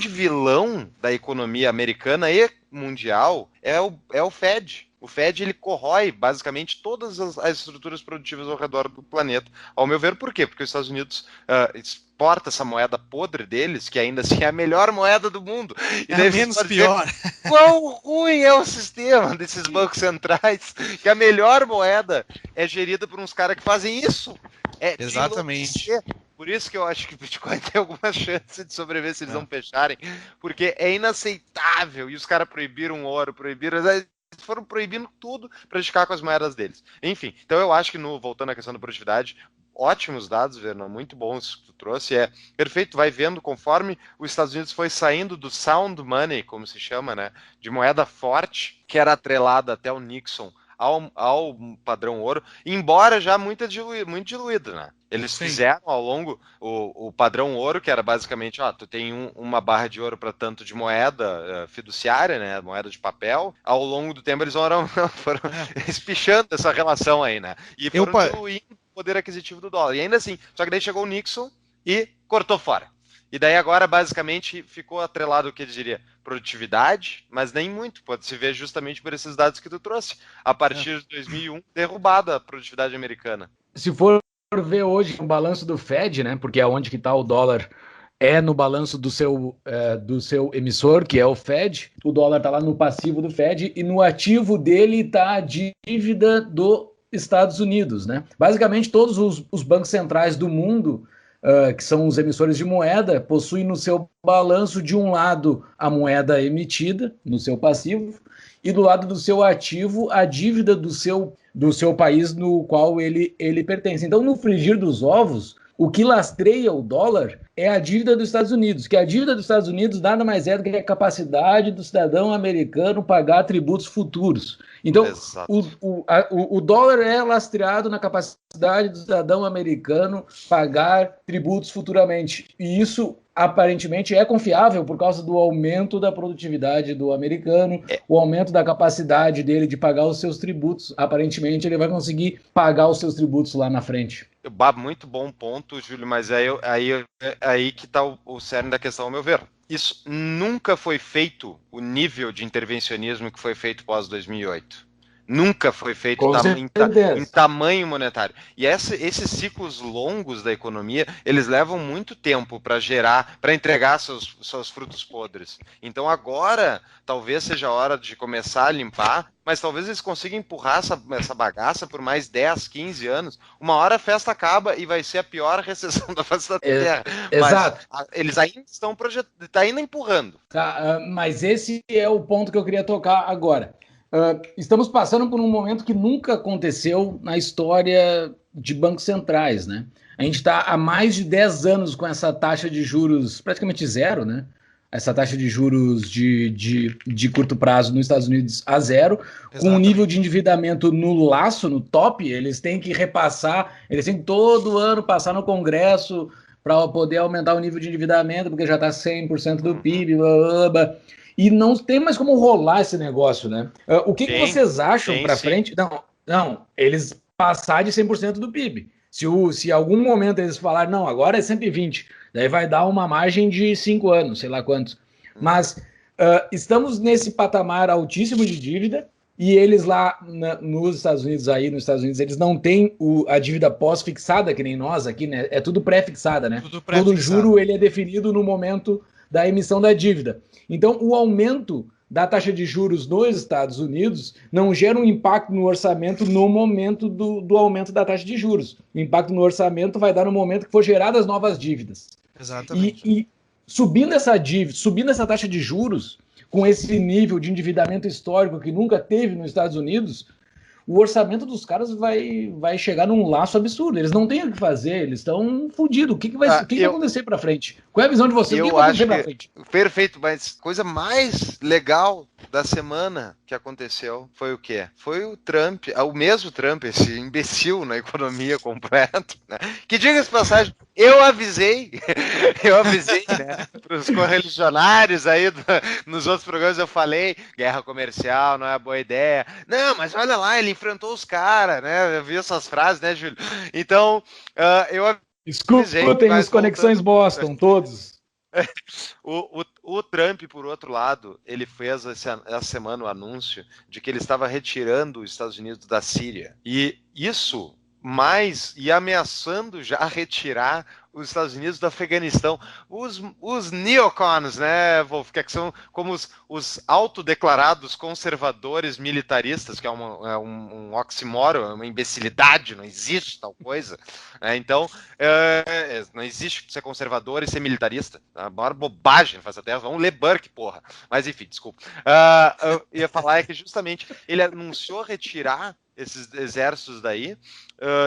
vilão da economia americana e mundial é o Fed. O Fed, ele corrói basicamente todas as estruturas produtivas ao redor do planeta. Ao meu ver, por quê? Porque os Estados Unidos exporta essa moeda podre deles, que ainda assim é a melhor moeda do mundo. E é menos pior. Quão ruim é o sistema desses bancos centrais, que a melhor moeda é gerida por uns caras que fazem isso. Exatamente. Por isso que eu acho que o Bitcoin tem alguma chance de sobreviver se eles não fecharem, porque é inaceitável. E os caras proibiram ouro, eles foram proibindo tudo para ficar com as moedas deles. Enfim, então eu acho que, voltando à questão da produtividade, ótimos dados, Vernon, muito bons que tu trouxe, perfeito, vai vendo conforme os Estados Unidos foi saindo do sound money, como se chama, né, de moeda forte, que era atrelada até o Nixon ao padrão ouro, embora já muito diluído, né? Eles fizeram ao longo o padrão ouro, que era basicamente, tu tem uma barra de ouro para tanto de moeda fiduciária, né, moeda de papel. Ao longo do tempo eles foram espichando essa relação aí, né? E foram diluindo o poder aquisitivo do dólar. E ainda assim, só que daí chegou o Nixon e cortou fora. E daí agora, basicamente, ficou atrelado o que ele diria, produtividade, mas nem muito, pode se ver justamente por esses dados que tu trouxe. A partir de 2001, derrubada a produtividade americana. Se for ver hoje o balanço do Fed, né, porque é onde que está o dólar, é no balanço do seu emissor, que é o Fed, o dólar está lá no passivo do Fed, e no ativo dele está a dívida dos Estados Unidos, né? Basicamente, todos os bancos centrais do mundo, que são os emissores de moeda, possuem no seu balanço, de um lado, a moeda emitida, no seu passivo, e do lado do seu ativo, a dívida do seu país no qual ele pertence. Então, no frigir dos ovos, o que lastreia o dólar é a dívida dos Estados Unidos, que a dívida dos Estados Unidos nada mais é do que a capacidade do cidadão americano pagar tributos futuros. Então, o dólar é lastreado na capacidade do cidadão americano pagar tributos futuramente. E isso, aparentemente, é confiável por causa do aumento da produtividade do americano, o aumento da capacidade dele de pagar os seus tributos. Aparentemente, ele vai conseguir pagar os seus tributos lá na frente. Muito bom ponto, Júlio, mas aí que está o cerne da questão, ao meu ver. Isso nunca foi feito, o nível de intervencionismo que foi feito pós 2008. Nunca foi feito em tamanho monetário. E esses ciclos longos da economia, eles levam muito tempo para entregar seus frutos podres. Então agora, talvez seja a hora de começar a limpar, mas talvez eles consigam empurrar essa bagaça por mais 10, 15 anos. Uma hora a festa acaba e vai ser a pior recessão da face da Terra. Exato. Mas eles ainda estão tá ainda empurrando. Mas esse é o ponto que eu queria tocar agora. Estamos passando por um momento que nunca aconteceu na história de bancos centrais, né? A gente está há mais de 10 anos com essa taxa de juros praticamente zero, né? Essa taxa de juros de curto prazo nos Estados Unidos a zero, com um nível de endividamento no laço, no top. Eles têm que repassar, eles têm que todo ano passar no Congresso para poder aumentar o nível de endividamento, porque já está 100% do PIB, blá, blá, blá. E não tem mais como rolar esse negócio, né? O que vocês acham para frente? Não, eles passar de 100% do PIB. Se em algum momento eles falarem, não, agora é 120, daí vai dar uma margem de 5 anos, sei lá quantos. Mas estamos nesse patamar altíssimo de dívida, e eles lá nos Estados Unidos, eles não têm a dívida pós-fixada, que nem nós aqui, né? É tudo pré-fixada, né? Todo juro ele é definido no momento da emissão da dívida. Então, o aumento da taxa de juros nos Estados Unidos não gera um impacto no orçamento no momento do aumento da taxa de juros. O impacto no orçamento vai dar no momento que for geradas novas dívidas. Exatamente. E subindo essa dívida, subindo essa taxa de juros, com esse nível de endividamento histórico que nunca teve nos Estados Unidos, o orçamento dos caras vai chegar num laço absurdo. Eles não têm o que fazer, eles estão fodidos. O que vai acontecer para frente? Qual é a visão de vocês? O que vai acontecer para frente? Perfeito, mas coisa mais legal da semana que aconteceu foi o quê? Foi o Trump, o mesmo Trump, esse imbecil na economia completo, né? Que diga-se de passagem, eu avisei, né, para os correligionários aí nos outros programas, eu falei, guerra comercial não é boa ideia. Não, mas olha lá, ele enfrentou os caras, né? Eu vi essas frases, né, Júlio? Então, eu avisei. Escutem os Conexões Boston, todos. O Trump, por outro lado, ele fez essa semana o anúncio de que ele estava retirando os Estados Unidos da Síria. E isso e ameaçando já retirar os Estados Unidos do Afeganistão. Os neocons, né, Wolf, que são como os autodeclarados conservadores militaristas, que é um oxímoro, uma imbecilidade, não existe tal coisa. Então, não existe ser conservador e ser militarista. A maior bobagem faz até. Vamos ler Burke, porra. Mas enfim, desculpa. Eu ia falar que justamente ele anunciou retirar esses exércitos daí,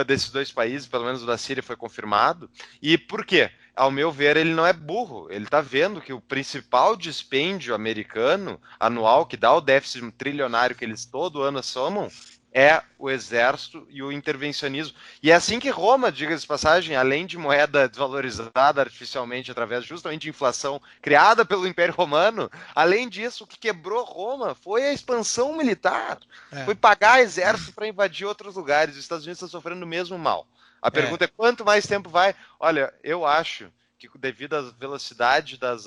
desses dois países, pelo menos o da Síria foi confirmado. E por quê? Ao meu ver, ele não é burro. Ele está vendo que o principal dispêndio americano anual, que dá o déficit trilionário que eles todo ano somam, é o exército e o intervencionismo. E é assim que Roma, diga-se de passagem, além de moeda desvalorizada artificialmente através justamente de inflação criada pelo Império Romano, além disso, o que quebrou Roma foi a expansão militar. Foi pagar exército para invadir outros lugares. Os Estados Unidos estão sofrendo o mesmo mal. A pergunta é quanto mais tempo vai? Olha, eu acho que devido à velocidade das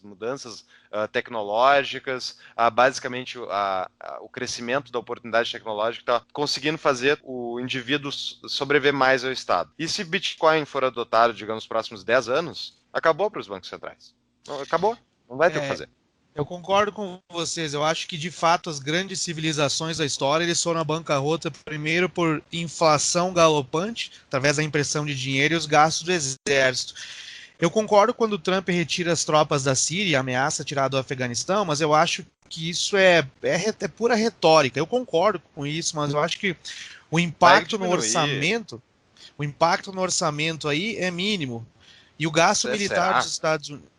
mudanças tecnológicas, basicamente o crescimento da oportunidade tecnológica está conseguindo fazer o indivíduo sobreviver mais ao Estado. E se Bitcoin for adotado, digamos, nos próximos 10 anos, acabou para os bancos centrais. Acabou, não vai ter o que fazer. Eu concordo com vocês. Eu acho que, de fato, as grandes civilizações da história eles foram à bancarrota primeiro por inflação galopante, através da impressão de dinheiro e os gastos do exército. Eu concordo quando o Trump retira as tropas da Síria e ameaça tirar do Afeganistão, mas eu acho que isso é pura retórica. Eu concordo com isso, mas eu acho que o impacto no orçamento aí é mínimo. E o gasto militar dos Estados Unidos...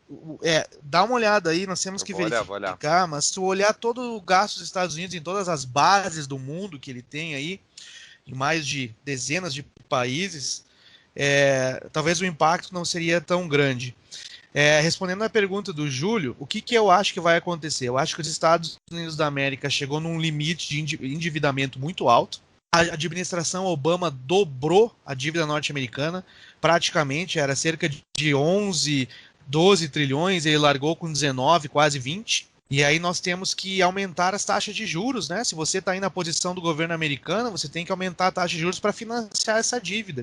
dá uma olhada aí, nós temos que verificar, mas se tu olhar todo o gasto dos Estados Unidos em todas as bases do mundo que ele tem aí, em mais de dezenas de países, talvez o impacto não seria tão grande. Respondendo à pergunta do Júlio, o que eu acho que vai acontecer? Eu acho que os Estados Unidos da América chegou num limite de endividamento muito alto. A administração Obama dobrou a dívida norte-americana, praticamente era cerca de 12 trilhões, ele largou com 19, quase 20. E aí nós temos que aumentar as taxas de juros, né? Se você está aí na posição do governo americano, você tem que aumentar a taxa de juros para financiar essa dívida.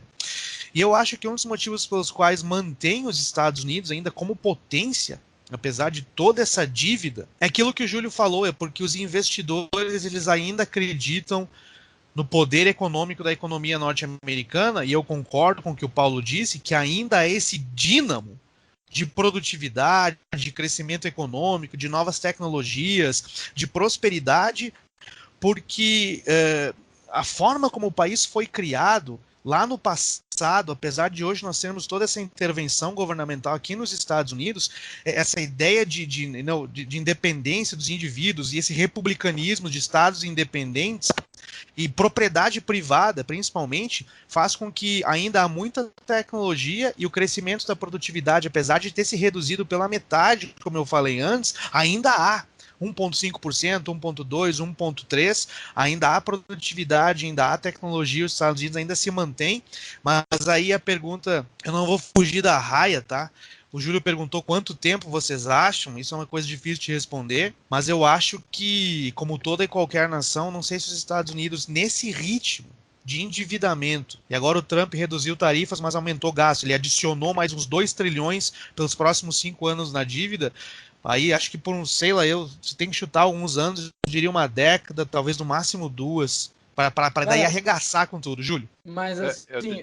E eu acho que um dos motivos pelos quais mantém os Estados Unidos ainda como potência, apesar de toda essa dívida, é aquilo que o Júlio falou, é porque os investidores eles ainda acreditam no poder econômico da economia norte-americana, e eu concordo com o que o Paulo disse, que ainda é esse dínamo de produtividade, de crescimento econômico, de novas tecnologias, de prosperidade, porque a forma como o país foi criado lá no passado, apesar de hoje nós termos toda essa intervenção governamental aqui nos Estados Unidos, essa ideia de independência dos indivíduos e esse republicanismo de estados independentes e propriedade privada, principalmente, faz com que ainda há muita tecnologia e o crescimento da produtividade, apesar de ter se reduzido pela metade, como eu falei antes, ainda há 1,5%, 1,2%, 1,3%, ainda há produtividade, ainda há tecnologia, os Estados Unidos ainda se mantém, mas aí a pergunta, eu não vou fugir da raia, tá? O Júlio perguntou quanto tempo vocês acham, isso é uma coisa difícil de responder, mas eu acho que, como toda e qualquer nação, não sei se os Estados Unidos, nesse ritmo de endividamento, e agora o Trump reduziu tarifas, mas aumentou gasto, ele adicionou mais uns 2 trilhões pelos próximos 5 anos na dívida, aí acho que por você tem que chutar alguns anos, eu diria uma década, talvez no máximo 2, para daí arregaçar com tudo. Júlio? Mas assim,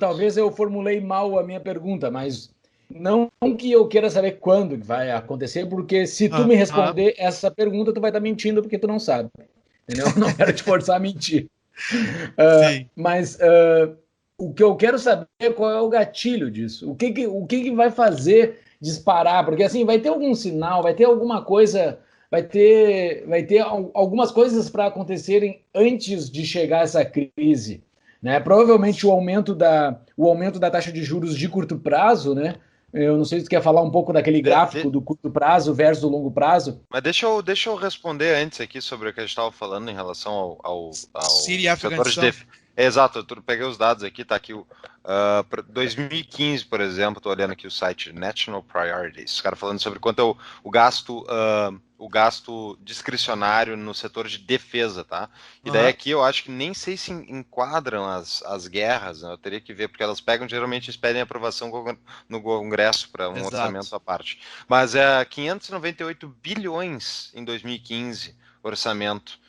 talvez eu formulei mal a minha pergunta, mas não que eu queira saber quando vai acontecer, porque se tu me responder essa pergunta, tu vai estar mentindo porque tu não sabe. entendeu? Não quero te forçar a mentir. Mas o que eu quero saber é qual é o gatilho disso. O que vai fazer disparar? Porque assim, vai ter algum sinal, vai ter alguma coisa, vai ter algumas coisas para acontecerem antes de chegar essa crise, né? Provavelmente o aumento da taxa de juros de curto prazo, né? Eu não sei se tu quer falar um pouco daquele gráfico do curto prazo versus o longo prazo. Mas deixa eu responder antes aqui sobre o que a gente estava falando em relação ao Síria e setor de Afeganistão. Exato, eu peguei os dados aqui, tá aqui o 2015, por exemplo, estou olhando aqui o site National Priorities, os caras falando sobre quanto é o gasto discricionário no setor de defesa, tá? E daí aqui eu acho que nem sei se enquadram as guerras, né? Eu teria que ver, porque elas geralmente eles pedem aprovação no Congresso para um orçamento à parte. Mas é 598 bilhões em 2015, orçamento.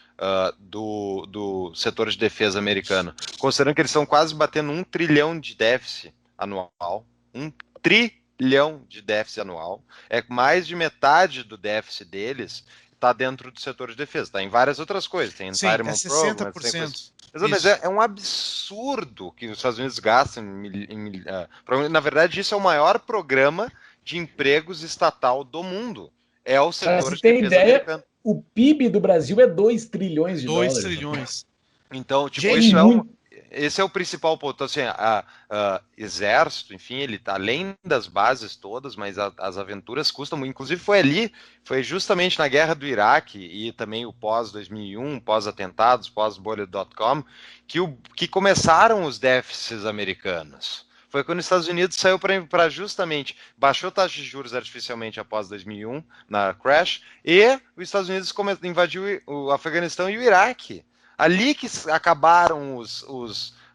Do setor de defesa americano, considerando que eles estão quase batendo 1 trilhão de déficit anual, 1 trilhão de déficit anual, é mais de metade do déficit deles está dentro do setor de defesa, está em várias outras coisas, tem Entitlement Program, 60%. Mas é um absurdo que os Estados Unidos gastam na verdade isso é o maior programa de empregos estatal do mundo, é o setor de defesa americano. O PIB do Brasil é 2 trilhões de dólares. 2 trilhões. Então, tipo, esse é o principal ponto. Assim, exército, enfim, ele tá além das bases todas, mas as aventuras custam muito. Inclusive foi justamente na guerra do Iraque e também o pós-2001, pós-atentados, pós-bolha.com, que começaram os déficits americanos. Foi quando os Estados Unidos saiu para justamente baixou a taxa de juros artificialmente após 2001, na crash, e os Estados Unidos invadiu o Afeganistão e o Iraque. Ali que acabaram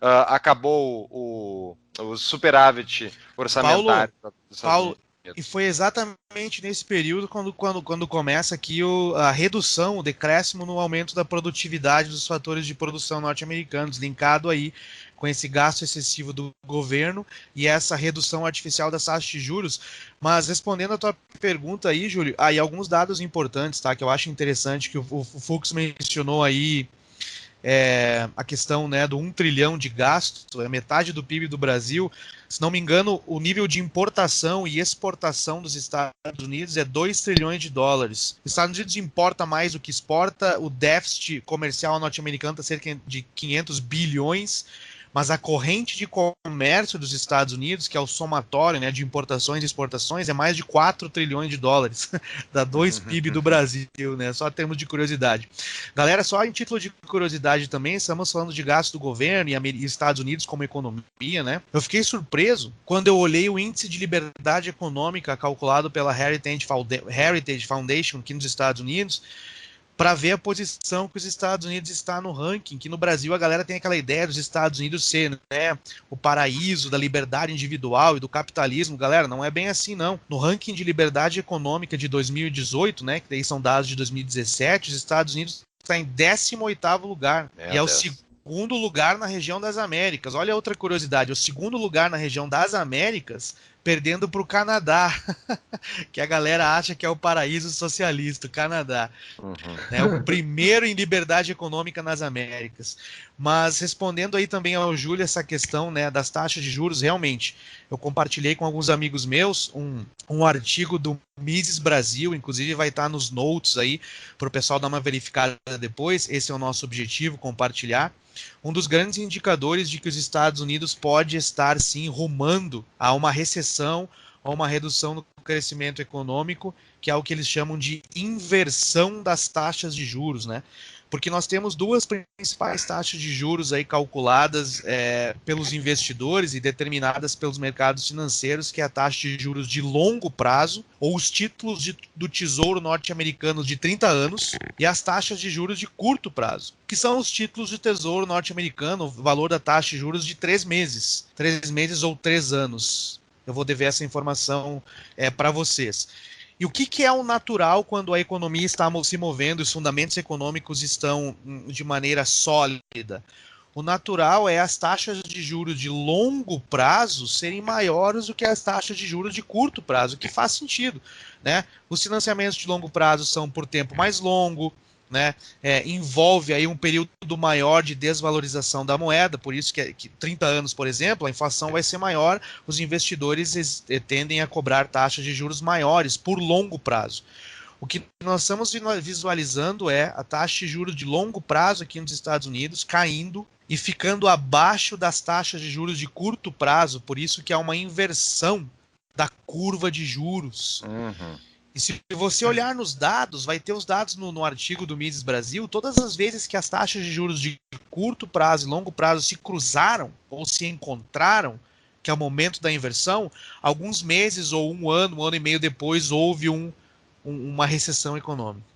acabou o superávit orçamentário. Paulo, e foi exatamente nesse período quando começa aqui a redução, o decréscimo no aumento da produtividade dos fatores de produção norte-americanos, linkado aí com esse gasto excessivo do governo e essa redução artificial das taxas de juros. Mas respondendo a tua pergunta aí, Júlio, aí alguns dados importantes, tá, que eu acho interessante que o Fux mencionou aí, a questão, né, do 1 trilhão de gasto, é metade do PIB do Brasil. Se não me engano, o nível de importação e exportação dos Estados Unidos é 2 trilhões de dólares. Os Estados Unidos importa mais do que exporta, o déficit comercial norte-americano está cerca de 500 bilhões, mas a corrente de comércio dos Estados Unidos, que é o somatório, né, de importações e exportações, é mais de 4 trilhões de dólares. Dá 2 PIB do Brasil, né? Só termos de curiosidade. Galera, só em título de curiosidade também, estamos falando de gasto do governo e Estados Unidos como economia, né? Eu fiquei surpreso quando eu olhei o índice de liberdade econômica calculado pela Heritage Foundation aqui nos Estados Unidos, para ver a posição que os Estados Unidos está no ranking, que no Brasil a galera tem aquela ideia dos Estados Unidos ser, né, o paraíso da liberdade individual e do capitalismo. Galera, não é bem assim, não. No ranking de liberdade econômica de 2018, né, que daí são dados de 2017, os Estados Unidos está em 18º lugar. E é o segundo lugar na região das Américas. Olha outra curiosidade, o segundo lugar na região das Américas, perdendo para o Canadá, que a galera acha que é o paraíso socialista, o Canadá. É o primeiro em liberdade econômica nas Américas. Mas respondendo aí também ao Júlio essa questão, né, das taxas de juros, realmente, eu compartilhei com alguns amigos meus um artigo do Mises Brasil, inclusive vai estar nos notes aí, para o pessoal dar uma verificada depois. Esse é o nosso objetivo, compartilhar. Um dos grandes indicadores de que os Estados Unidos pode estar, sim, rumando a uma recessão, a uma redução no crescimento econômico, que é o que eles chamam de inversão das taxas de juros, né? Porque nós temos duas principais taxas de juros aí calculadas pelos investidores e determinadas pelos mercados financeiros, que é a taxa de juros de longo prazo, ou os títulos do Tesouro norte-americano de 30 anos, e as taxas de juros de curto prazo, que são os títulos de Tesouro norte-americano, o valor da taxa de juros de 3 meses. 3 meses ou 3 anos. Eu vou dever essa informação para vocês. E o que é o natural quando a economia está se movendo, os fundamentos econômicos estão de maneira sólida? O natural é as taxas de juros de longo prazo serem maiores do que as taxas de juros de curto prazo, que faz sentido, né? Os financiamentos de longo prazo são por tempo mais longo, né, envolve aí um período maior de desvalorização da moeda, por isso que 30 anos, por exemplo, a inflação vai ser maior, os investidores tendem a cobrar taxas de juros maiores por longo prazo. O que nós estamos visualizando é a taxa de juros de longo prazo aqui nos Estados Unidos caindo e ficando abaixo das taxas de juros de curto prazo, por isso que há uma inversão da curva de juros. E se você olhar nos dados, vai ter os dados no artigo do Mises Brasil, todas as vezes que as taxas de juros de curto prazo e longo prazo se cruzaram ou se encontraram, que é o momento da inversão, alguns meses ou um ano e meio depois houve uma recessão econômica.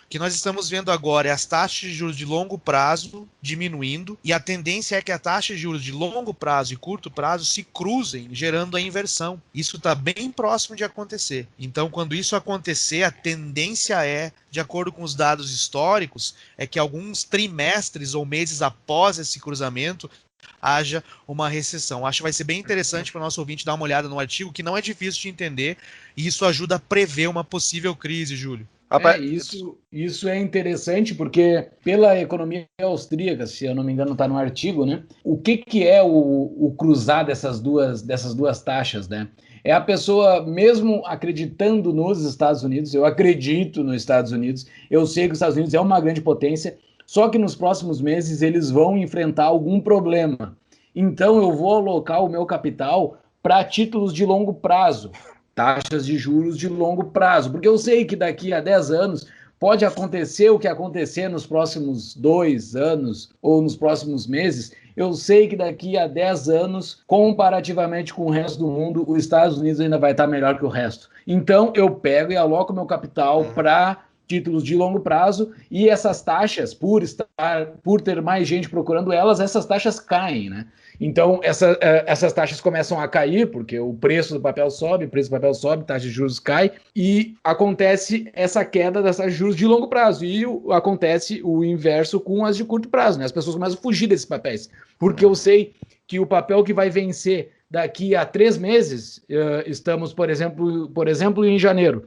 O que nós estamos vendo agora é as taxas de juros de longo prazo diminuindo e a tendência é que a taxa de juros de longo prazo e curto prazo se cruzem, gerando a inversão. Isso está bem próximo de acontecer. Então, quando isso acontecer, a tendência é, de acordo com os dados históricos, é que alguns trimestres ou meses após esse cruzamento haja uma recessão. Acho que vai ser bem interessante para o nosso ouvinte dar uma olhada no artigo, que não é difícil de entender, e isso ajuda a prever uma possível crise, Júlio. Isso é interessante porque pela economia austríaca, se eu não me engano está no artigo, né? O que é o cruzar dessas duas taxas, né? É a pessoa, mesmo acreditando nos Estados Unidos, eu acredito nos Estados Unidos, eu sei que os Estados Unidos é uma grande potência, só que nos próximos meses eles vão enfrentar algum problema. Então eu vou alocar o meu capital para títulos de longo prazo, taxas de juros de longo prazo, porque eu sei que daqui a 10 anos pode acontecer o que acontecer nos próximos 2 anos ou nos próximos meses. Eu sei que daqui a 10 anos, comparativamente com o resto do mundo, os Estados Unidos ainda vai estar melhor que o resto. Então eu pego e aloco meu capital para títulos de longo prazo, e essas taxas, por ter mais gente procurando elas, essas taxas caem, né? Então, essas taxas começam a cair, porque o preço do papel sobe, taxa de juros cai, e acontece essa queda das taxas de juros de longo prazo, e acontece o inverso com as de curto prazo, né? As pessoas começam a fugir desses papéis, porque eu sei que o papel que vai vencer daqui a 3 meses, estamos, por exemplo, em janeiro,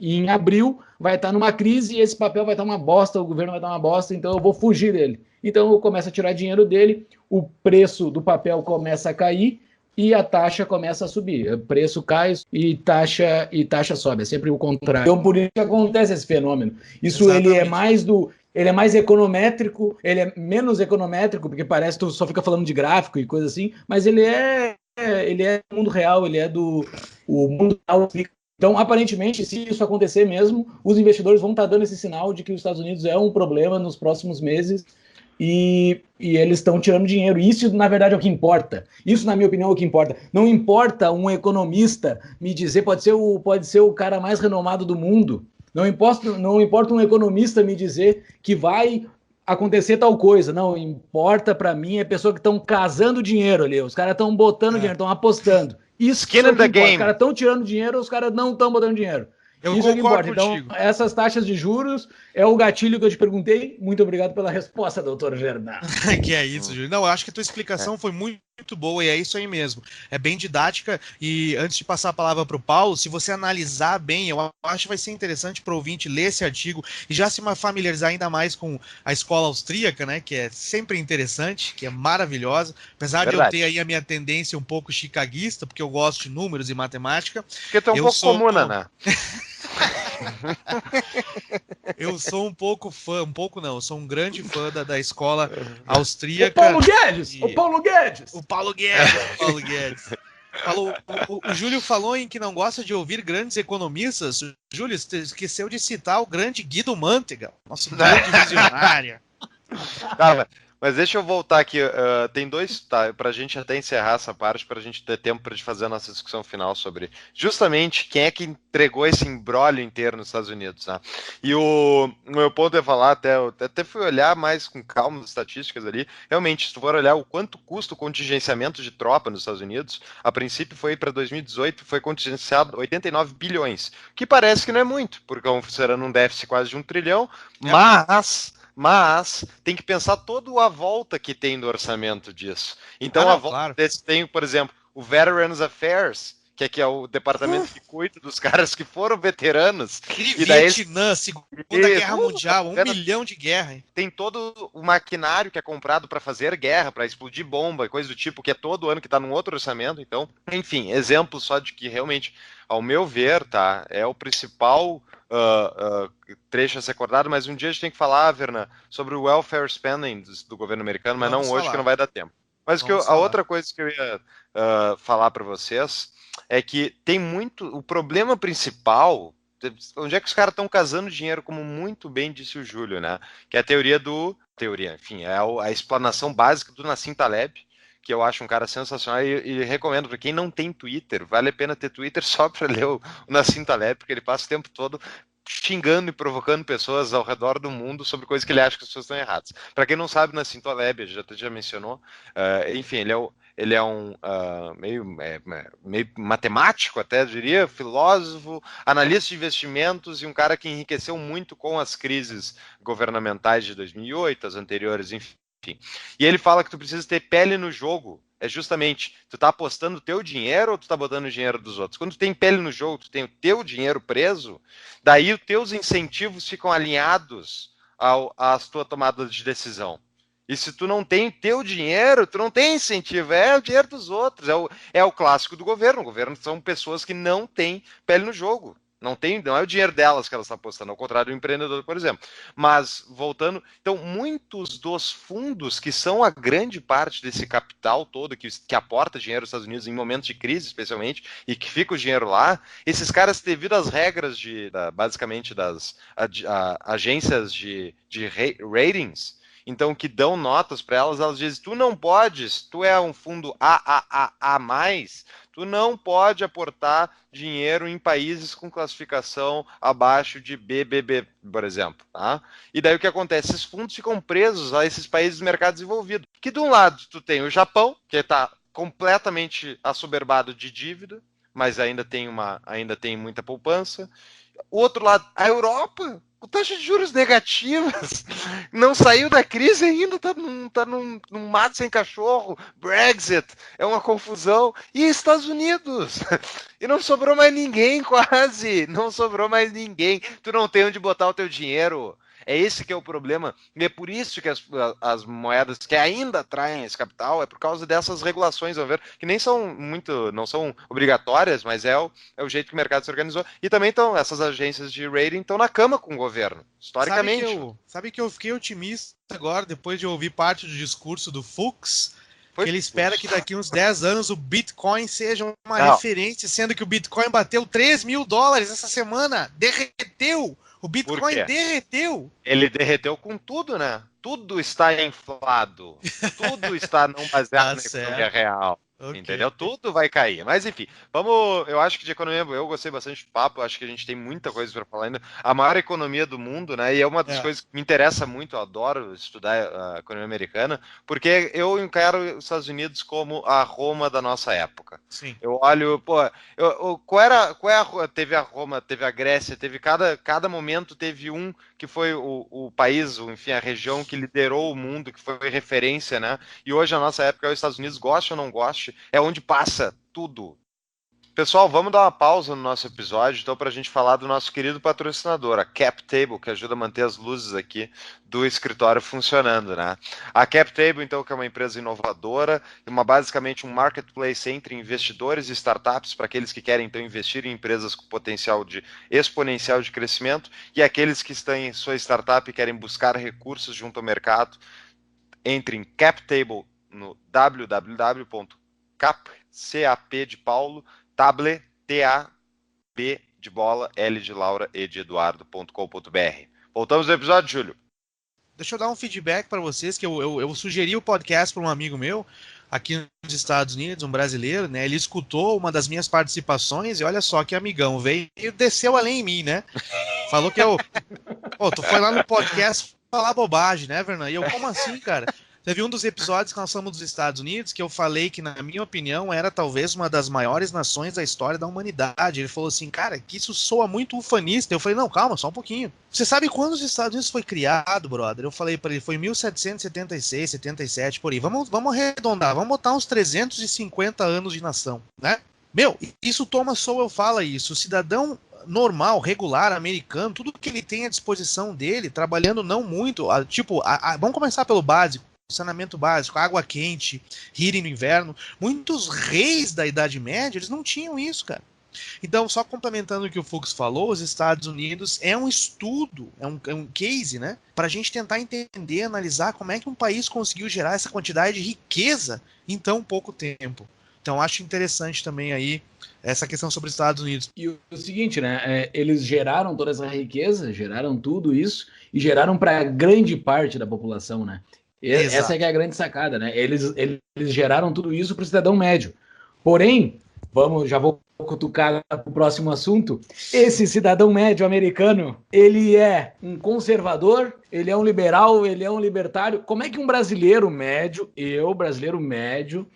em abril vai estar numa crise e esse papel vai estar uma bosta, o governo vai estar uma bosta, então eu vou fugir dele. Então eu começo a tirar dinheiro dele, o preço do papel começa a cair e a taxa começa a subir. O preço cai e taxa sobe, é sempre o contrário. Então por isso que acontece esse fenômeno. Isso ele é mais econométrico, ele é menos econométrico, porque parece que tu só fica falando de gráfico e coisa assim, mas ele é do mundo real, ele é o mundo real. Então, aparentemente, se isso acontecer mesmo, os investidores vão estar dando esse sinal de que os Estados Unidos é um problema nos próximos meses e eles estão tirando dinheiro. Isso, na verdade, é o que importa. Isso, na minha opinião, é o que importa. Não importa um economista me dizer, pode ser o cara mais renomado do mundo, não importa um economista me dizer que vai acontecer tal coisa. Não importa para mim é pessoa que estão casando dinheiro ali. Os caras estão botando dinheiro, estão apostando. Isso que é o que importa. Os caras estão tirando dinheiro, os caras não estão botando dinheiro. Isso é que importa. Então, essas taxas de juros é o gatilho que eu te perguntei. Muito obrigado pela resposta, doutor Bernardo. Que é isso, Júlio. Não, eu acho que a tua explicação foi muito boa e é isso aí mesmo. É bem didática e antes de passar a palavra para o Paulo, se você analisar bem, eu acho que vai ser interessante para o ouvinte ler esse artigo e já se familiarizar ainda mais com a escola austríaca, né, que é sempre interessante, que é maravilhosa, apesar de eu ter aí a minha tendência um pouco chicaguista, porque eu gosto de números e matemática. Porque tu é um pouco comuna, né? Eu sou eu sou um grande fã da escola austríaca. O Paulo Guedes! O Júlio falou em que não gosta de ouvir grandes economistas. Júlio, você esqueceu de citar o grande Guido Mantega, nosso grande visionário. Cara, mas deixa eu voltar aqui. Tem dois, tá? Pra gente até encerrar essa parte, pra gente ter tempo pra gente fazer a nossa discussão final sobre justamente quem é que entregou esse imbróglio inteiro nos Estados Unidos, né? E o meu ponto é falar, eu até fui olhar mais com calma as estatísticas ali. Realmente, se tu for olhar o quanto custa o contingenciamento de tropa nos Estados Unidos, a princípio foi para 2018, foi contingenciado 89 bilhões, que parece que não é muito, porque considerando um déficit quase de 1 trilhão, mas tem que pensar toda a volta que tem no orçamento disso. Então, volta tem, por exemplo, o Veterans Affairs, que é o departamento que cuida dos caras que foram veteranos. E daí Vietnã, Segunda Guerra Mundial, 1 milhão de guerra. Tem todo o maquinário que é comprado para fazer guerra, para explodir bomba e coisa do tipo, que é todo ano que está num outro orçamento. Então, enfim, exemplo só de que realmente, ao meu ver, tá, é o principal trecho a ser acordado, mas um dia a gente tem que falar, Verna, sobre o welfare spending do governo americano, mas não hoje, que não vai dar tempo. Mas a outra coisa que eu ia falar para vocês é que tem muito... O problema principal... Onde é que os caras estão casando dinheiro, como muito bem disse o Júlio, né? Que é a teoria, enfim, é a explanação básica do Nassim Taleb, que eu acho um cara sensacional e recomendo para quem não tem Twitter, vale a pena ter Twitter só para ler o Nassim Taleb, porque ele passa o tempo todo xingando e provocando pessoas ao redor do mundo sobre coisas que ele acha que as pessoas estão erradas. Para quem não sabe, Nassim Taleb, já mencionou, enfim, ele é um meio matemático, até diria, filósofo, analista de investimentos e um cara que enriqueceu muito com as crises governamentais de 2008, as anteriores, enfim. E ele fala que tu precisa ter pele no jogo. É justamente, tu tá apostando o teu dinheiro ou tu tá botando o dinheiro dos outros? Quando tu tem pele no jogo, tu tem o teu dinheiro preso, daí os teus incentivos ficam alinhados às tuas tomadas de decisão. E se tu não tem teu dinheiro, tu não tem incentivo, é o dinheiro dos outros, é o clássico do governo. O governo são pessoas que não têm pele no jogo. Não é o dinheiro delas que elas estão apostando, ao contrário do empreendedor, por exemplo. Mas, voltando, então, muitos dos fundos que são a grande parte desse capital todo que aporta dinheiro aos Estados Unidos em momentos de crise, especialmente, e que fica o dinheiro lá, esses caras, devido às regras basicamente das agências de ratings, então, que dão notas para elas dizem, tu não podes, tu é um fundo AAA+, tu não pode aportar dinheiro em países com classificação abaixo de BBB, por exemplo. Tá? E daí o que acontece? Esses fundos ficam presos a esses países do mercado desenvolvido. Que de um lado tu tem o Japão, que está completamente assoberbado de dívida, mas ainda tem muita poupança. O outro lado, a Europa, com taxa de juros negativas, não saiu da crise ainda, tá num mato sem cachorro, Brexit, é uma confusão, e Estados Unidos, e não sobrou mais ninguém quase, não sobrou mais ninguém, tu não tem onde botar o teu dinheiro. É esse que é o problema, e é por isso que as moedas que ainda atraem esse capital, é por causa dessas regulações, ao ver, que nem são não são obrigatórias, mas é o jeito que o mercado se organizou. E também essas agências de rating estão na cama com o governo, historicamente. Sabe que eu fiquei otimista agora, depois de ouvir parte do discurso do Fux, que ele espera que daqui uns 10 anos o Bitcoin seja uma referência, sendo que o Bitcoin bateu $3.000 essa semana, derreteu! O Bitcoin derreteu. Ele derreteu com tudo, né? Tudo está inflado. Tudo está não baseado na economia real. Okay. Entendeu? Tudo vai cair. Mas enfim, eu acho que de economia, eu gostei bastante do papo, acho que a gente tem muita coisa para falar ainda. A maior economia do mundo, né? E é uma das coisas que me interessa muito, eu adoro estudar a economia americana, porque eu encaro os Estados Unidos como a Roma da nossa época. Sim. Eu olho, teve a Roma, teve a Grécia, teve cada momento teve um que foi o país, enfim, a região que liderou o mundo, que foi referência, né? E hoje a nossa época é os Estados Unidos, goste ou não goste, é onde passa tudo. Pessoal, vamos dar uma pausa no nosso episódio, então, para a gente falar do nosso querido patrocinador, a CapTable, que ajuda a manter as luzes aqui do escritório funcionando, né? A CapTable, então, que é uma empresa inovadora, basicamente um marketplace entre investidores e startups, para aqueles que querem, então, investir em empresas com potencial exponencial de crescimento, e aqueles que estão em sua startup e querem buscar recursos junto ao mercado. Entre em CapTable no www.cap de Paulo, Table, T-A-B de bola, L de Laura, E de Eduardo.com.br. Voltamos ao episódio, Júlio. Deixa eu dar um feedback para vocês, que eu sugeri o podcast para um amigo meu, aqui nos Estados Unidos, um brasileiro, né? Ele escutou uma das minhas participações e olha só que amigão, veio e desceu além em mim, né? Falou que tu foi lá no podcast falar bobagem, né, Vernan? E eu, como assim, cara? Teve um dos episódios que nós falamos dos Estados Unidos, que eu falei que, na minha opinião, era talvez uma das maiores nações da história da humanidade. Ele falou assim, cara, que isso soa muito ufanista. Eu falei, não, calma, só um pouquinho. Você sabe quando os Estados Unidos foi criado, brother? Eu falei para ele, foi em 1776, 77, por aí. Vamos arredondar, vamos botar uns 350 anos de nação, né? Isso Thomas Sowell fala isso. O cidadão normal, regular, americano, tudo que ele tem à disposição dele, trabalhando não muito, vamos começar pelo básico, saneamento básico, água quente, heating no inverno. Muitos reis da Idade Média, eles não tinham isso, cara. Então, só complementando o que o Fux falou, os Estados Unidos é um estudo, é um case, né, para a gente tentar entender, analisar como é que um país conseguiu gerar essa quantidade de riqueza em tão pouco tempo. Então, acho interessante também aí essa questão sobre os Estados Unidos. E o seguinte, né? Eles geraram toda essa riqueza, geraram tudo isso e geraram para grande parte da população, né? Essa é que é a grande sacada, né? Eles geraram tudo isso para o cidadão médio. Porém, já vou cutucar para o próximo assunto. Esse cidadão médio americano, ele é um conservador, ele é um liberal, ele é um libertário. Como é que um brasileiro médio, brasileiro médio,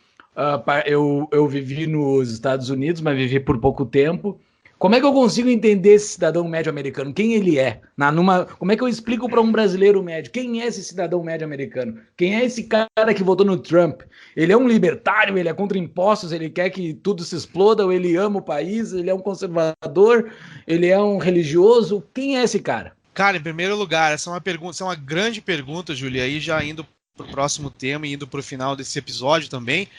eu vivi nos Estados Unidos, mas vivi por pouco tempo. Como é que eu consigo entender esse cidadão médio americano? Quem ele é? Como é que eu explico para um brasileiro médio? Quem é esse cidadão médio americano? Quem é esse cara que votou no Trump? Ele é um libertário? Ele é contra impostos? Ele quer que tudo se exploda? Ou ele ama o país? Ele é um conservador? Ele é um religioso? Quem é esse cara? Cara, em primeiro lugar, essa é uma grande pergunta, Júlia, aí já indo para o próximo tema e indo para o final desse episódio também.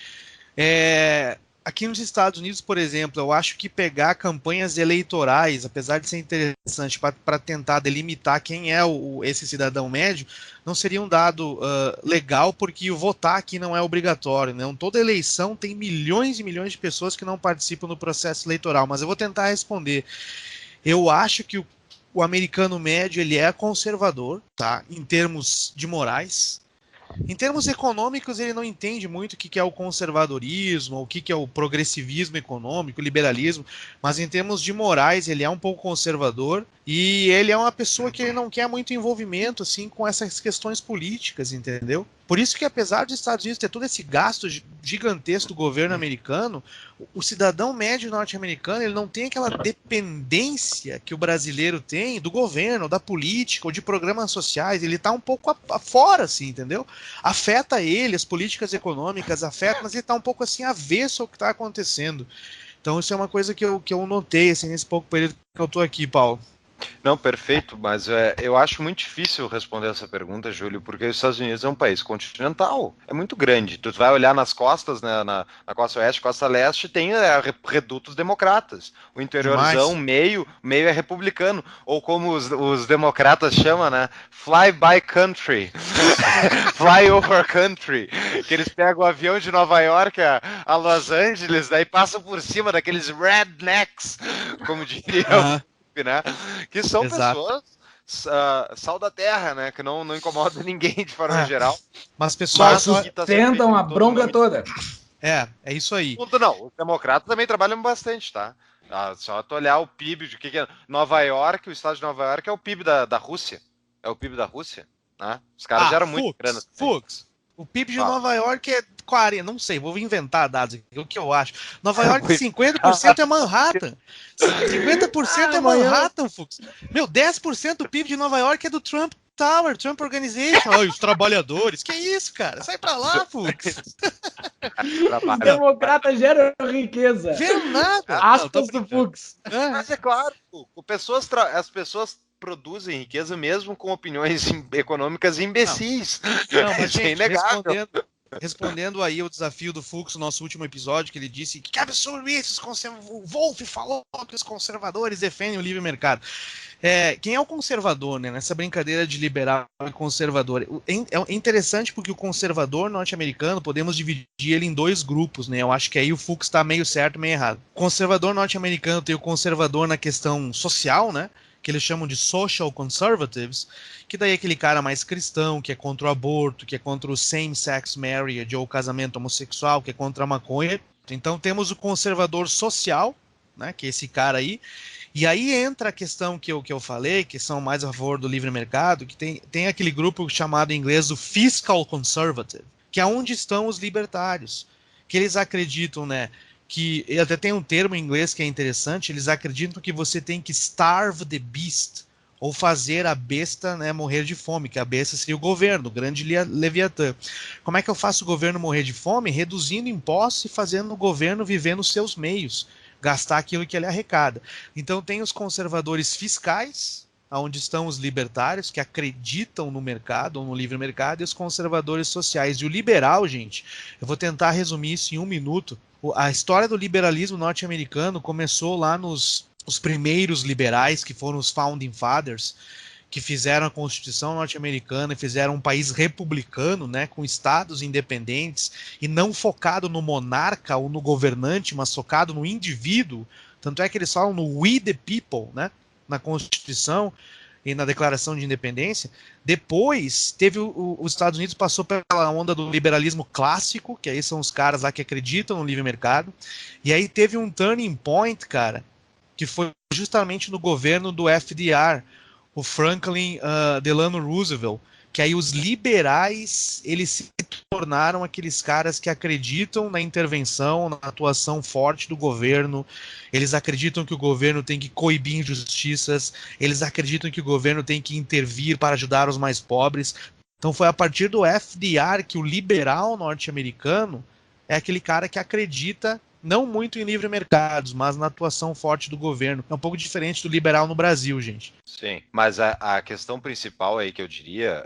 Aqui nos Estados Unidos, por exemplo, eu acho que pegar campanhas eleitorais, apesar de ser interessante para tentar delimitar quem é esse cidadão médio, não seria um dado legal, porque o votar aqui não é obrigatório, né? Toda eleição tem milhões e milhões de pessoas que não participam do processo eleitoral, mas eu vou tentar responder. Eu acho que o americano médio ele é conservador, tá? Em termos de morais. Em termos econômicos, ele não entende muito o que é o conservadorismo, o que é o progressivismo econômico, o liberalismo, mas em termos de morais, ele é um pouco conservador e ele é uma pessoa que ele não quer muito envolvimento assim, com essas questões políticas, entendeu? Por isso que, apesar dos Estados Unidos ter todo esse gasto gigantesco do governo americano, o cidadão médio norte-americano ele não tem aquela dependência que o brasileiro tem do governo, da política ou de programas sociais. Ele está um pouco fora, assim, entendeu? Afeta ele, as políticas econômicas afetam, mas ele está um pouco assim avesso ao que está acontecendo. Então isso é uma coisa que eu notei assim, nesse pouco período que eu estou aqui, Paulo. Não, perfeito, mas eu acho muito difícil responder essa pergunta, Júlio, porque os Estados Unidos é um país continental, é muito grande. Tu vai olhar nas costas, né, na costa oeste, costa leste, tem redutos democratas. O interiorzão, meio é republicano, ou como os democratas chamam, né, fly by country, fly over country, que eles pegam o avião de Nova York a Los Angeles, daí passam por cima daqueles rednecks, como diriam. Né? Que são pessoas sal da terra, né? Que não incomodam ninguém de forma geral. Mas pessoas sustentam a bronca toda. É isso aí. Não, os democratas também trabalham bastante, tá? Só tu olhar o PIB de que é Nova York, o estado de Nova York é o PIB da Rússia. É o PIB da Rússia, né? Os caras geram muito grana. O PIB de Nova York é 40, não sei, vou inventar dados aqui, o que eu acho. Nova York, 50% é Manhattan. 50% é Manhattan, Fux. 10% do PIB de Nova York é do Trump Tower, Trump Organization. Olha, os trabalhadores. Que isso, cara? Sai pra lá, Fux. Democrata gera riqueza. Gera nada. Aspas do Fux. Mas é claro, as pessoas produzem riqueza mesmo com opiniões econômicas imbecis. Não, mas, gente, é inegável. Respondendo aí o desafio do Fux no nosso último episódio, que ele disse que absurdo isso, o Wolff falou que os conservadores defendem o livre mercado. Quem é o conservador, né? Nessa brincadeira de liberal e conservador? É interessante porque o conservador norte-americano, podemos dividir ele em dois grupos, né? Eu acho que aí o Fux está meio certo, meio errado. O conservador norte-americano tem o conservador na questão social, né? Que eles chamam de social conservatives, que daí é aquele cara mais cristão, que é contra o aborto, que é contra o same-sex marriage, ou o casamento homossexual, que é contra a maconha. Então temos o conservador social, né, que é esse cara aí, e aí entra a questão que eu falei, que são mais a favor do livre mercado, que tem aquele grupo chamado em inglês o fiscal conservative, que é onde estão os libertários, que eles acreditam, né, que até tem um termo em inglês que é interessante, eles acreditam que você tem que starve the beast, ou fazer a besta, né, morrer de fome, que a besta seria o governo, o grande Leviatã. Como é que eu faço o governo morrer de fome? Reduzindo impostos e fazendo o governo viver nos seus meios, gastar aquilo que ele arrecada. Então tem os conservadores fiscais, onde estão os libertários, que acreditam no mercado, ou no livre mercado, e os conservadores sociais. E o liberal, gente, eu vou tentar resumir isso em 1 minuto. A história do liberalismo norte-americano começou lá nos os primeiros liberais, que foram os Founding Fathers, que fizeram a Constituição norte-americana e fizeram um país republicano, né, com estados independentes, e não focado no monarca ou no governante, mas focado no indivíduo. Tanto é que eles falam no We the People, né, na Constituição e na Declaração de Independência. Depois, teve os Estados Unidos passou pela onda do liberalismo clássico, que aí são os caras lá que acreditam no livre mercado, e aí teve um turning point, cara, que foi justamente no governo do FDR, o Franklin Delano Roosevelt, que aí os liberais, eles se tornaram aqueles caras que acreditam na intervenção, na atuação forte do governo, eles acreditam que o governo tem que coibir injustiças, eles acreditam que o governo tem que intervir para ajudar os mais pobres. Então foi a partir do FDR que o liberal norte-americano é aquele cara que acredita não muito em livre mercados, mas na atuação forte do governo. É um pouco diferente do liberal no Brasil, gente. Sim, mas a questão principal aí que eu diria,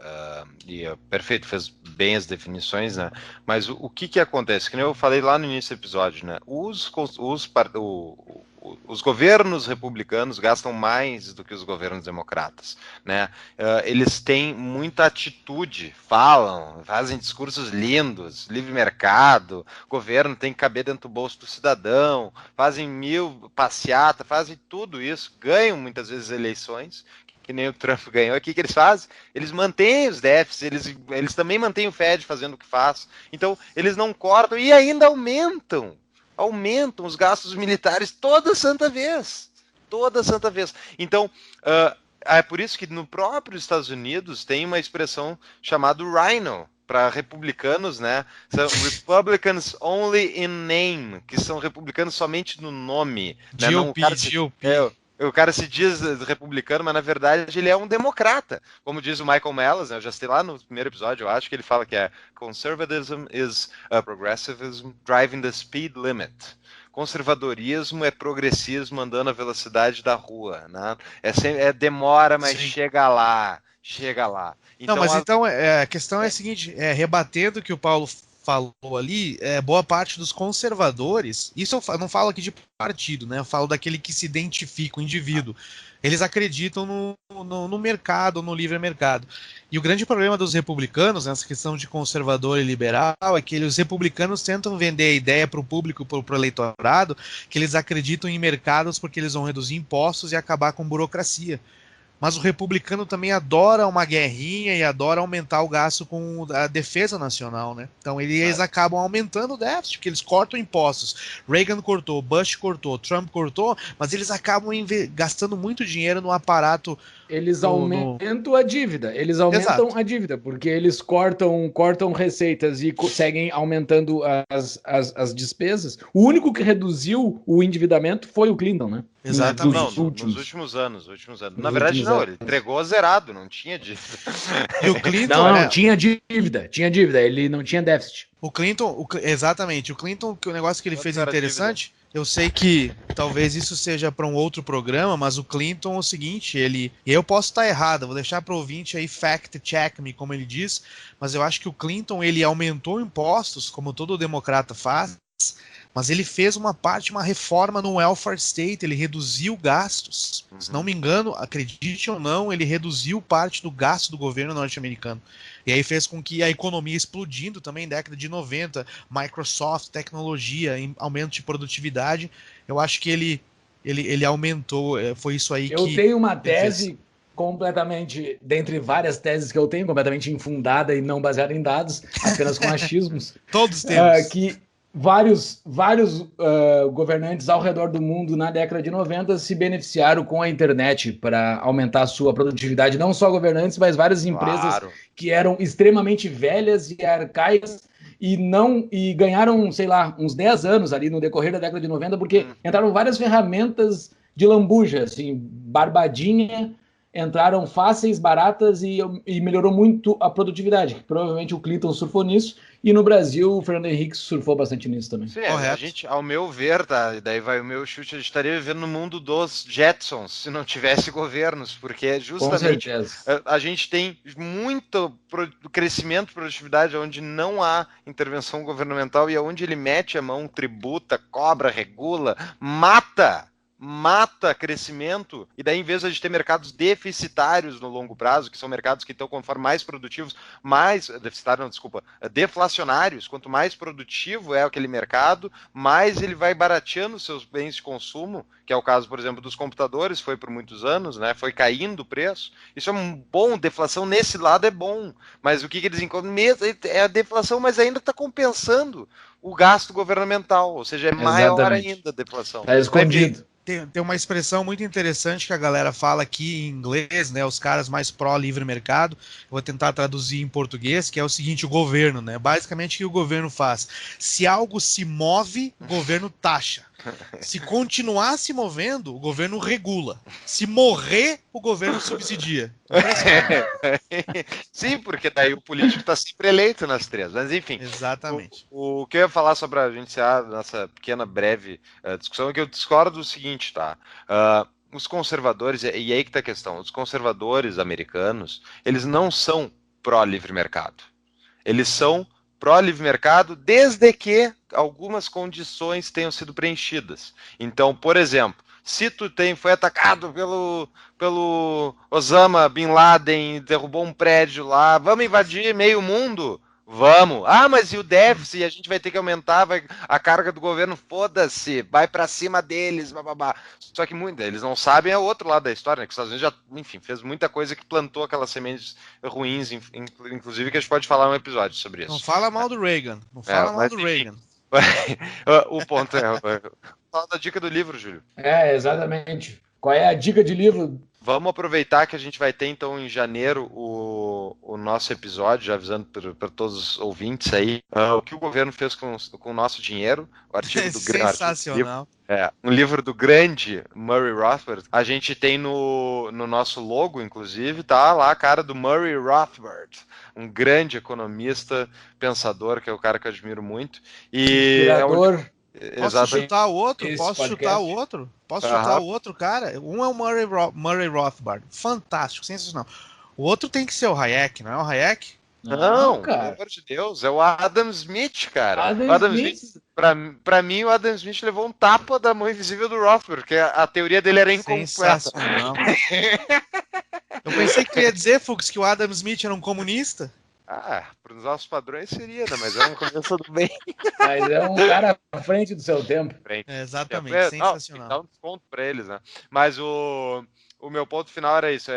perfeito, fez bem as definições, né? Mas o que acontece? Que nem eu falei lá no início do episódio, né? Os governos republicanos gastam mais do que os governos democratas, né? Eles têm muita atitude, falam, fazem discursos lindos, livre mercado, governo tem que caber dentro do bolso do cidadão, fazem 1000 passeatas, fazem tudo isso, ganham muitas vezes eleições, que nem o Trump ganhou. Aqui que eles fazem? Eles mantêm os déficits, eles também mantêm o Fed fazendo o que faz. Então, eles não cortam e ainda aumentam os gastos militares toda santa vez. Então, é por isso que no próprio Estados Unidos tem uma expressão chamada RINO, para republicanos, né? São Republicans only in name, que são republicanos somente no nome. GOP, né? GOP. O cara se diz republicano, mas na verdade ele é um democrata. Como diz o Michael Mellas, né? Eu já citei lá no primeiro episódio, eu acho que ele fala que conservatism is progressivism driving the speed limit. Conservadorismo é progressismo andando a velocidade da rua, né? Demora, mas sim, chega lá. Então, não, mas então a questão é a seguinte, rebatendo o que o Paulo falou ali, boa parte dos conservadores, isso eu não falo aqui de partido, né? Eu falo daquele que se identifica, o indivíduo. Eles acreditam no mercado, no livre mercado. E o grande problema dos republicanos, nessa questão de conservador e liberal, é que os republicanos tentam vender a ideia para o público, para o eleitorado, que eles acreditam em mercados porque eles vão reduzir impostos e acabar com burocracia. Mas o republicano também adora uma guerrinha e adora aumentar o gasto com a defesa nacional, né? Então eles acabam aumentando o déficit, porque eles cortam impostos. Reagan cortou, Bush cortou, Trump cortou, mas eles acabam gastando muito dinheiro no aparato. Eles aumentam a dívida, a dívida, porque eles cortam receitas e seguem aumentando as despesas. O único que reduziu o endividamento foi o Clinton, né? Exatamente. Nos últimos anos. Na verdade, não, ele entregou zerado, não tinha dívida. E o Clinton... tinha dívida, ele não tinha déficit. O Clinton, exatamente, o Clinton, que o negócio que ele fez interessante, eu sei que talvez isso seja para um outro programa, mas o Clinton é o seguinte, e eu posso estar errado, vou deixar para o ouvinte aí fact check me, como ele diz, mas eu acho que o Clinton, ele aumentou impostos, como todo democrata faz, mas ele fez uma reforma no welfare state, ele reduziu gastos. Se não me engano, acredite ou não, ele reduziu parte do gasto do governo norte-americano. E aí fez com que a economia explodindo também, década de 90, Microsoft, tecnologia, aumento de produtividade, eu acho que ele aumentou, foi isso aí que... Eu tenho uma tese completamente, dentre várias teses que eu tenho, completamente infundada e não baseada em dados, apenas com achismos. Todos temos. Que vários governantes ao redor do mundo na década de 90 se beneficiaram com a internet para aumentar a sua produtividade, não só governantes, mas várias empresas que eram extremamente velhas e arcaicas e ganharam, sei lá, uns 10 anos ali no decorrer da década de 90, porque entraram várias ferramentas de lambuja, assim, barbadinha, entraram fáceis, baratas e melhorou muito a produtividade. Provavelmente o Clinton surfou nisso e no Brasil o Fernando Henrique surfou bastante nisso também. Sim, a gente, ao meu ver, tá, daí vai o meu chute, a gente estaria vivendo no mundo dos Jetsons se não tivesse governos, porque justamente a gente tem muito crescimento de produtividade onde não há intervenção governamental e onde ele mete a mão, tributa, cobra, regula, mata crescimento, e daí em vez de a gente ter mercados deficitários no longo prazo, que são mercados que estão conforme mais produtivos, deflacionários, quanto mais produtivo é aquele mercado, mais ele vai barateando seus bens de consumo, que é o caso, por exemplo, dos computadores, foi por muitos anos, né, foi caindo o preço, isso é um bom, deflação nesse lado é bom, mas o que eles encontram mesmo é a deflação, mas ainda está compensando o gasto governamental, ou seja, é maior ainda a deflação. Está escondido. Tem uma expressão muito interessante que a galera fala aqui em inglês, né? Os caras mais pró-livre mercado. Eu vou tentar traduzir em português, que é o seguinte: o governo, né? Basicamente, o que o governo faz? Se algo se move, o governo taxa. Se continuar se movendo, o governo regula. Se morrer, o governo subsidia. Sim, porque daí o político está sempre eleito nas três. Mas enfim. Exatamente. O que eu ia falar sobre a gente nessa pequena, breve discussão é que eu discordo do seguinte, tá? Os conservadores, e aí que está a questão, os conservadores americanos, eles não são pró-livre mercado. Eles são pró-livre mercado desde que algumas condições tenham sido preenchidas. Então, por exemplo, se tu foi atacado pelo Osama Bin Laden, derrubou um prédio lá, vamos invadir meio mundo? Vamos. Ah, mas e o déficit? A gente vai ter que aumentar a carga do governo? Foda-se, vai pra cima deles, bababá. Só que eles não sabem é o outro lado da história, né? Que os Estados Unidos já, enfim, fez muita coisa que plantou aquelas sementes ruins, inclusive que a gente pode falar um episódio sobre isso. Não fala mal do Reagan. Não fala mal do Reagan. O ponto é... Fala da dica do livro, Júlio. Exatamente. Qual é a dica de livro? Vamos aproveitar que a gente vai ter, então, em janeiro, o nosso episódio, já avisando para todos os ouvintes aí, o que o governo fez com o nosso dinheiro, o artigo do sensacional. Um livro do grande Murray Rothbard. A gente tem no nosso logo, inclusive, tá lá a cara do Murray Rothbard, um grande economista, pensador, que é o cara que eu admiro muito. E Posso chutar o outro? Posso chutar o outro, cara? Um é o Murray Rothbard. Fantástico, sensacional. O outro tem que ser o Hayek, não é o Hayek? Não, cara. Pelo amor de Deus, é o Adam Smith, cara. Adam Smith, pra mim, o Adam Smith levou um tapa da mão invisível do Rothbard, porque a teoria dele era incompleta. Sensacional. Eu pensei que tu ia dizer, Fux, que o Adam Smith era um comunista. Para os nossos padrões seria, né? Mas é um começo do bem. Mas é um cara à frente do seu tempo. Exatamente, sensacional. Dá um desconto para eles, né? Mas o meu ponto final era isso.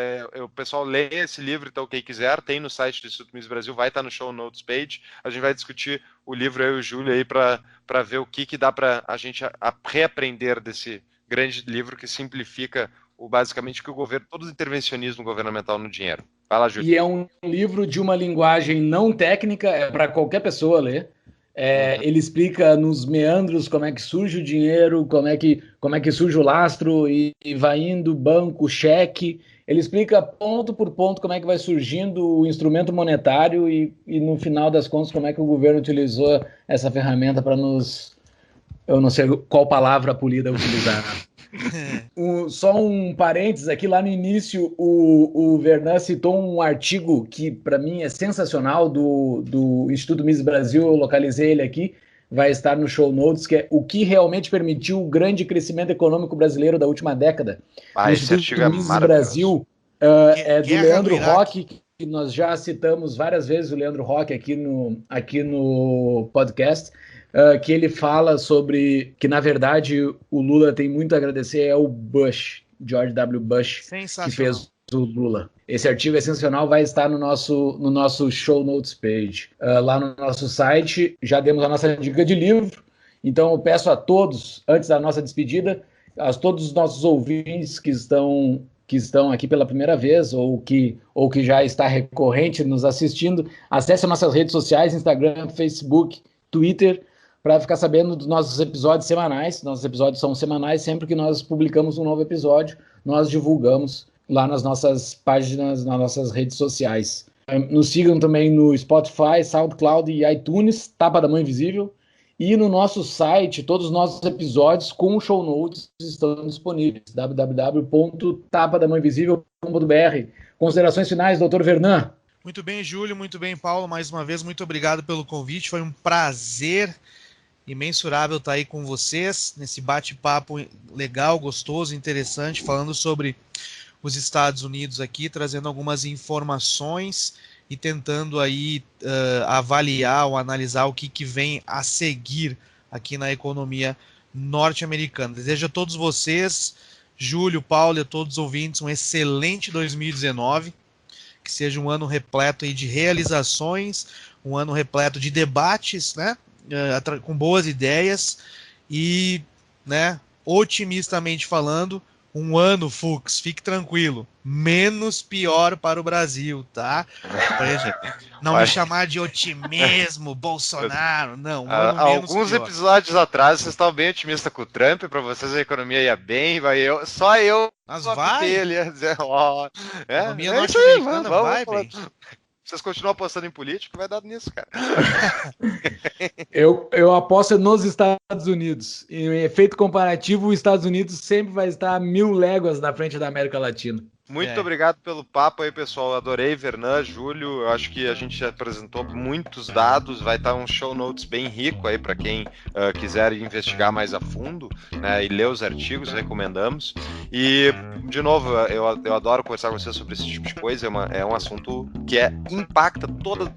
O pessoal lê esse livro, então quem quiser, tem no site do Instituto Mises Brasil, vai estar no show notes page. A gente vai discutir o livro, eu e o Júlio, aí para ver o que dá para a gente reaprender desse grande livro que simplifica basicamente que o governo, todo o intervencionismo governamental no dinheiro. Vai lá, Júlio. E é um livro de uma linguagem não técnica, é para qualquer pessoa ler. Ele explica nos meandros como é que surge o dinheiro, como é que surge o lastro e vai indo banco, cheque. Ele explica ponto por ponto como é que vai surgindo o instrumento monetário e no final das contas como é que o governo utilizou essa ferramenta para nos... Eu não sei qual palavra polida utilizar. Só um parênteses aqui, lá no início o Vernan citou um artigo que para mim é sensacional do Instituto Mises Brasil, eu localizei ele aqui, vai estar no show notes, que é o que realmente permitiu o grande crescimento econômico brasileiro da última década. O Instituto Mises Brasil é do Leandro Roque, que nós já citamos várias vezes o Leandro Roque aqui no podcast. Que ele fala sobre que, na verdade, o Lula tem muito a agradecer ao Bush, George W. Bush, que fez o Lula. Esse artigo é sensacional, vai estar no nosso show notes page. Lá no nosso site, já demos a nossa dica de livro, então eu peço a todos, antes da nossa despedida, a todos os nossos ouvintes que estão aqui pela primeira vez ou que já está recorrente nos assistindo, acesse as nossas redes sociais, Instagram, Facebook, Twitter, para ficar sabendo dos nossos episódios semanais. Nossos episódios são semanais, sempre que nós publicamos um novo episódio, nós divulgamos lá nas nossas páginas, nas nossas redes sociais. Nos sigam também no Spotify, SoundCloud e iTunes, Tapa da Mão Invisível. E no nosso site, todos os nossos episódios com show notes estão disponíveis. www.tapadamãoinvisível.com.br. Considerações finais, doutor Vernan? Muito bem, Júlio, muito bem, Paulo. Mais uma vez, muito obrigado pelo convite. Foi um prazer imensurável estar aí com vocês, nesse bate-papo legal, gostoso, interessante, falando sobre os Estados Unidos aqui, trazendo algumas informações e tentando aí avaliar ou analisar o que vem a seguir aqui na economia norte-americana. Desejo a todos vocês, Júlio, Paulo e a todos os ouvintes, um excelente 2019, que seja um ano repleto aí de realizações, um ano repleto de debates, né, com boas ideias e, né, otimistamente falando, um ano, Fux, fique tranquilo, menos pior para o Brasil, tá? Não me chamar de otimismo, Bolsonaro, não. Um ano menos alguns pior. Episódios atrás, vocês estavam bem otimistas com o Trump, para vocês a economia ia bem, só eu. Mas vai! Ele ia dizer, ó, a economia norte-americana vai, bem. Vocês continuam apostando em político, vai dar nisso, cara. Eu aposto nos Estados Unidos. Em efeito comparativo, os Estados Unidos sempre vai estar a 1000 léguas na frente da América Latina. Muito obrigado pelo papo aí, pessoal. Adorei, Vernan, Júlio. Eu acho que a gente apresentou muitos dados. Vai estar um show notes bem rico aí para quem quiser investigar mais a fundo, né, e ler os artigos, recomendamos. E, de novo, eu adoro conversar com vocês sobre esse tipo de coisa. É um assunto que impacta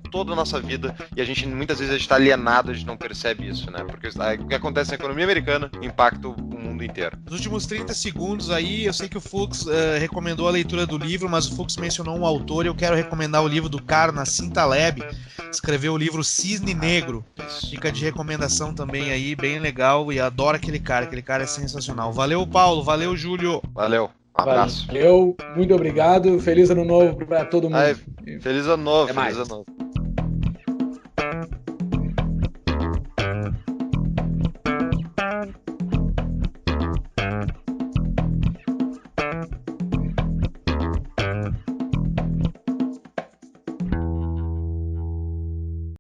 toda a nossa vida e a gente muitas vezes está alienado, a gente não percebe isso, né? Porque o que acontece na economia americana impacta o mundo inteiro. Nos últimos 30 segundos aí, eu sei que o Fux recomendou a leitura do livro, mas o Fux mencionou um autor e eu quero recomendar o livro do cara, Nassim Taleb, escreveu o livro Cisne Negro. Fica de recomendação também aí, bem legal, e adoro aquele cara é sensacional. Valeu, Paulo, valeu, Júlio. Valeu, um abraço. Valeu, muito obrigado, feliz ano novo para todo mundo. Feliz ano novo, Até mais. Feliz ano novo.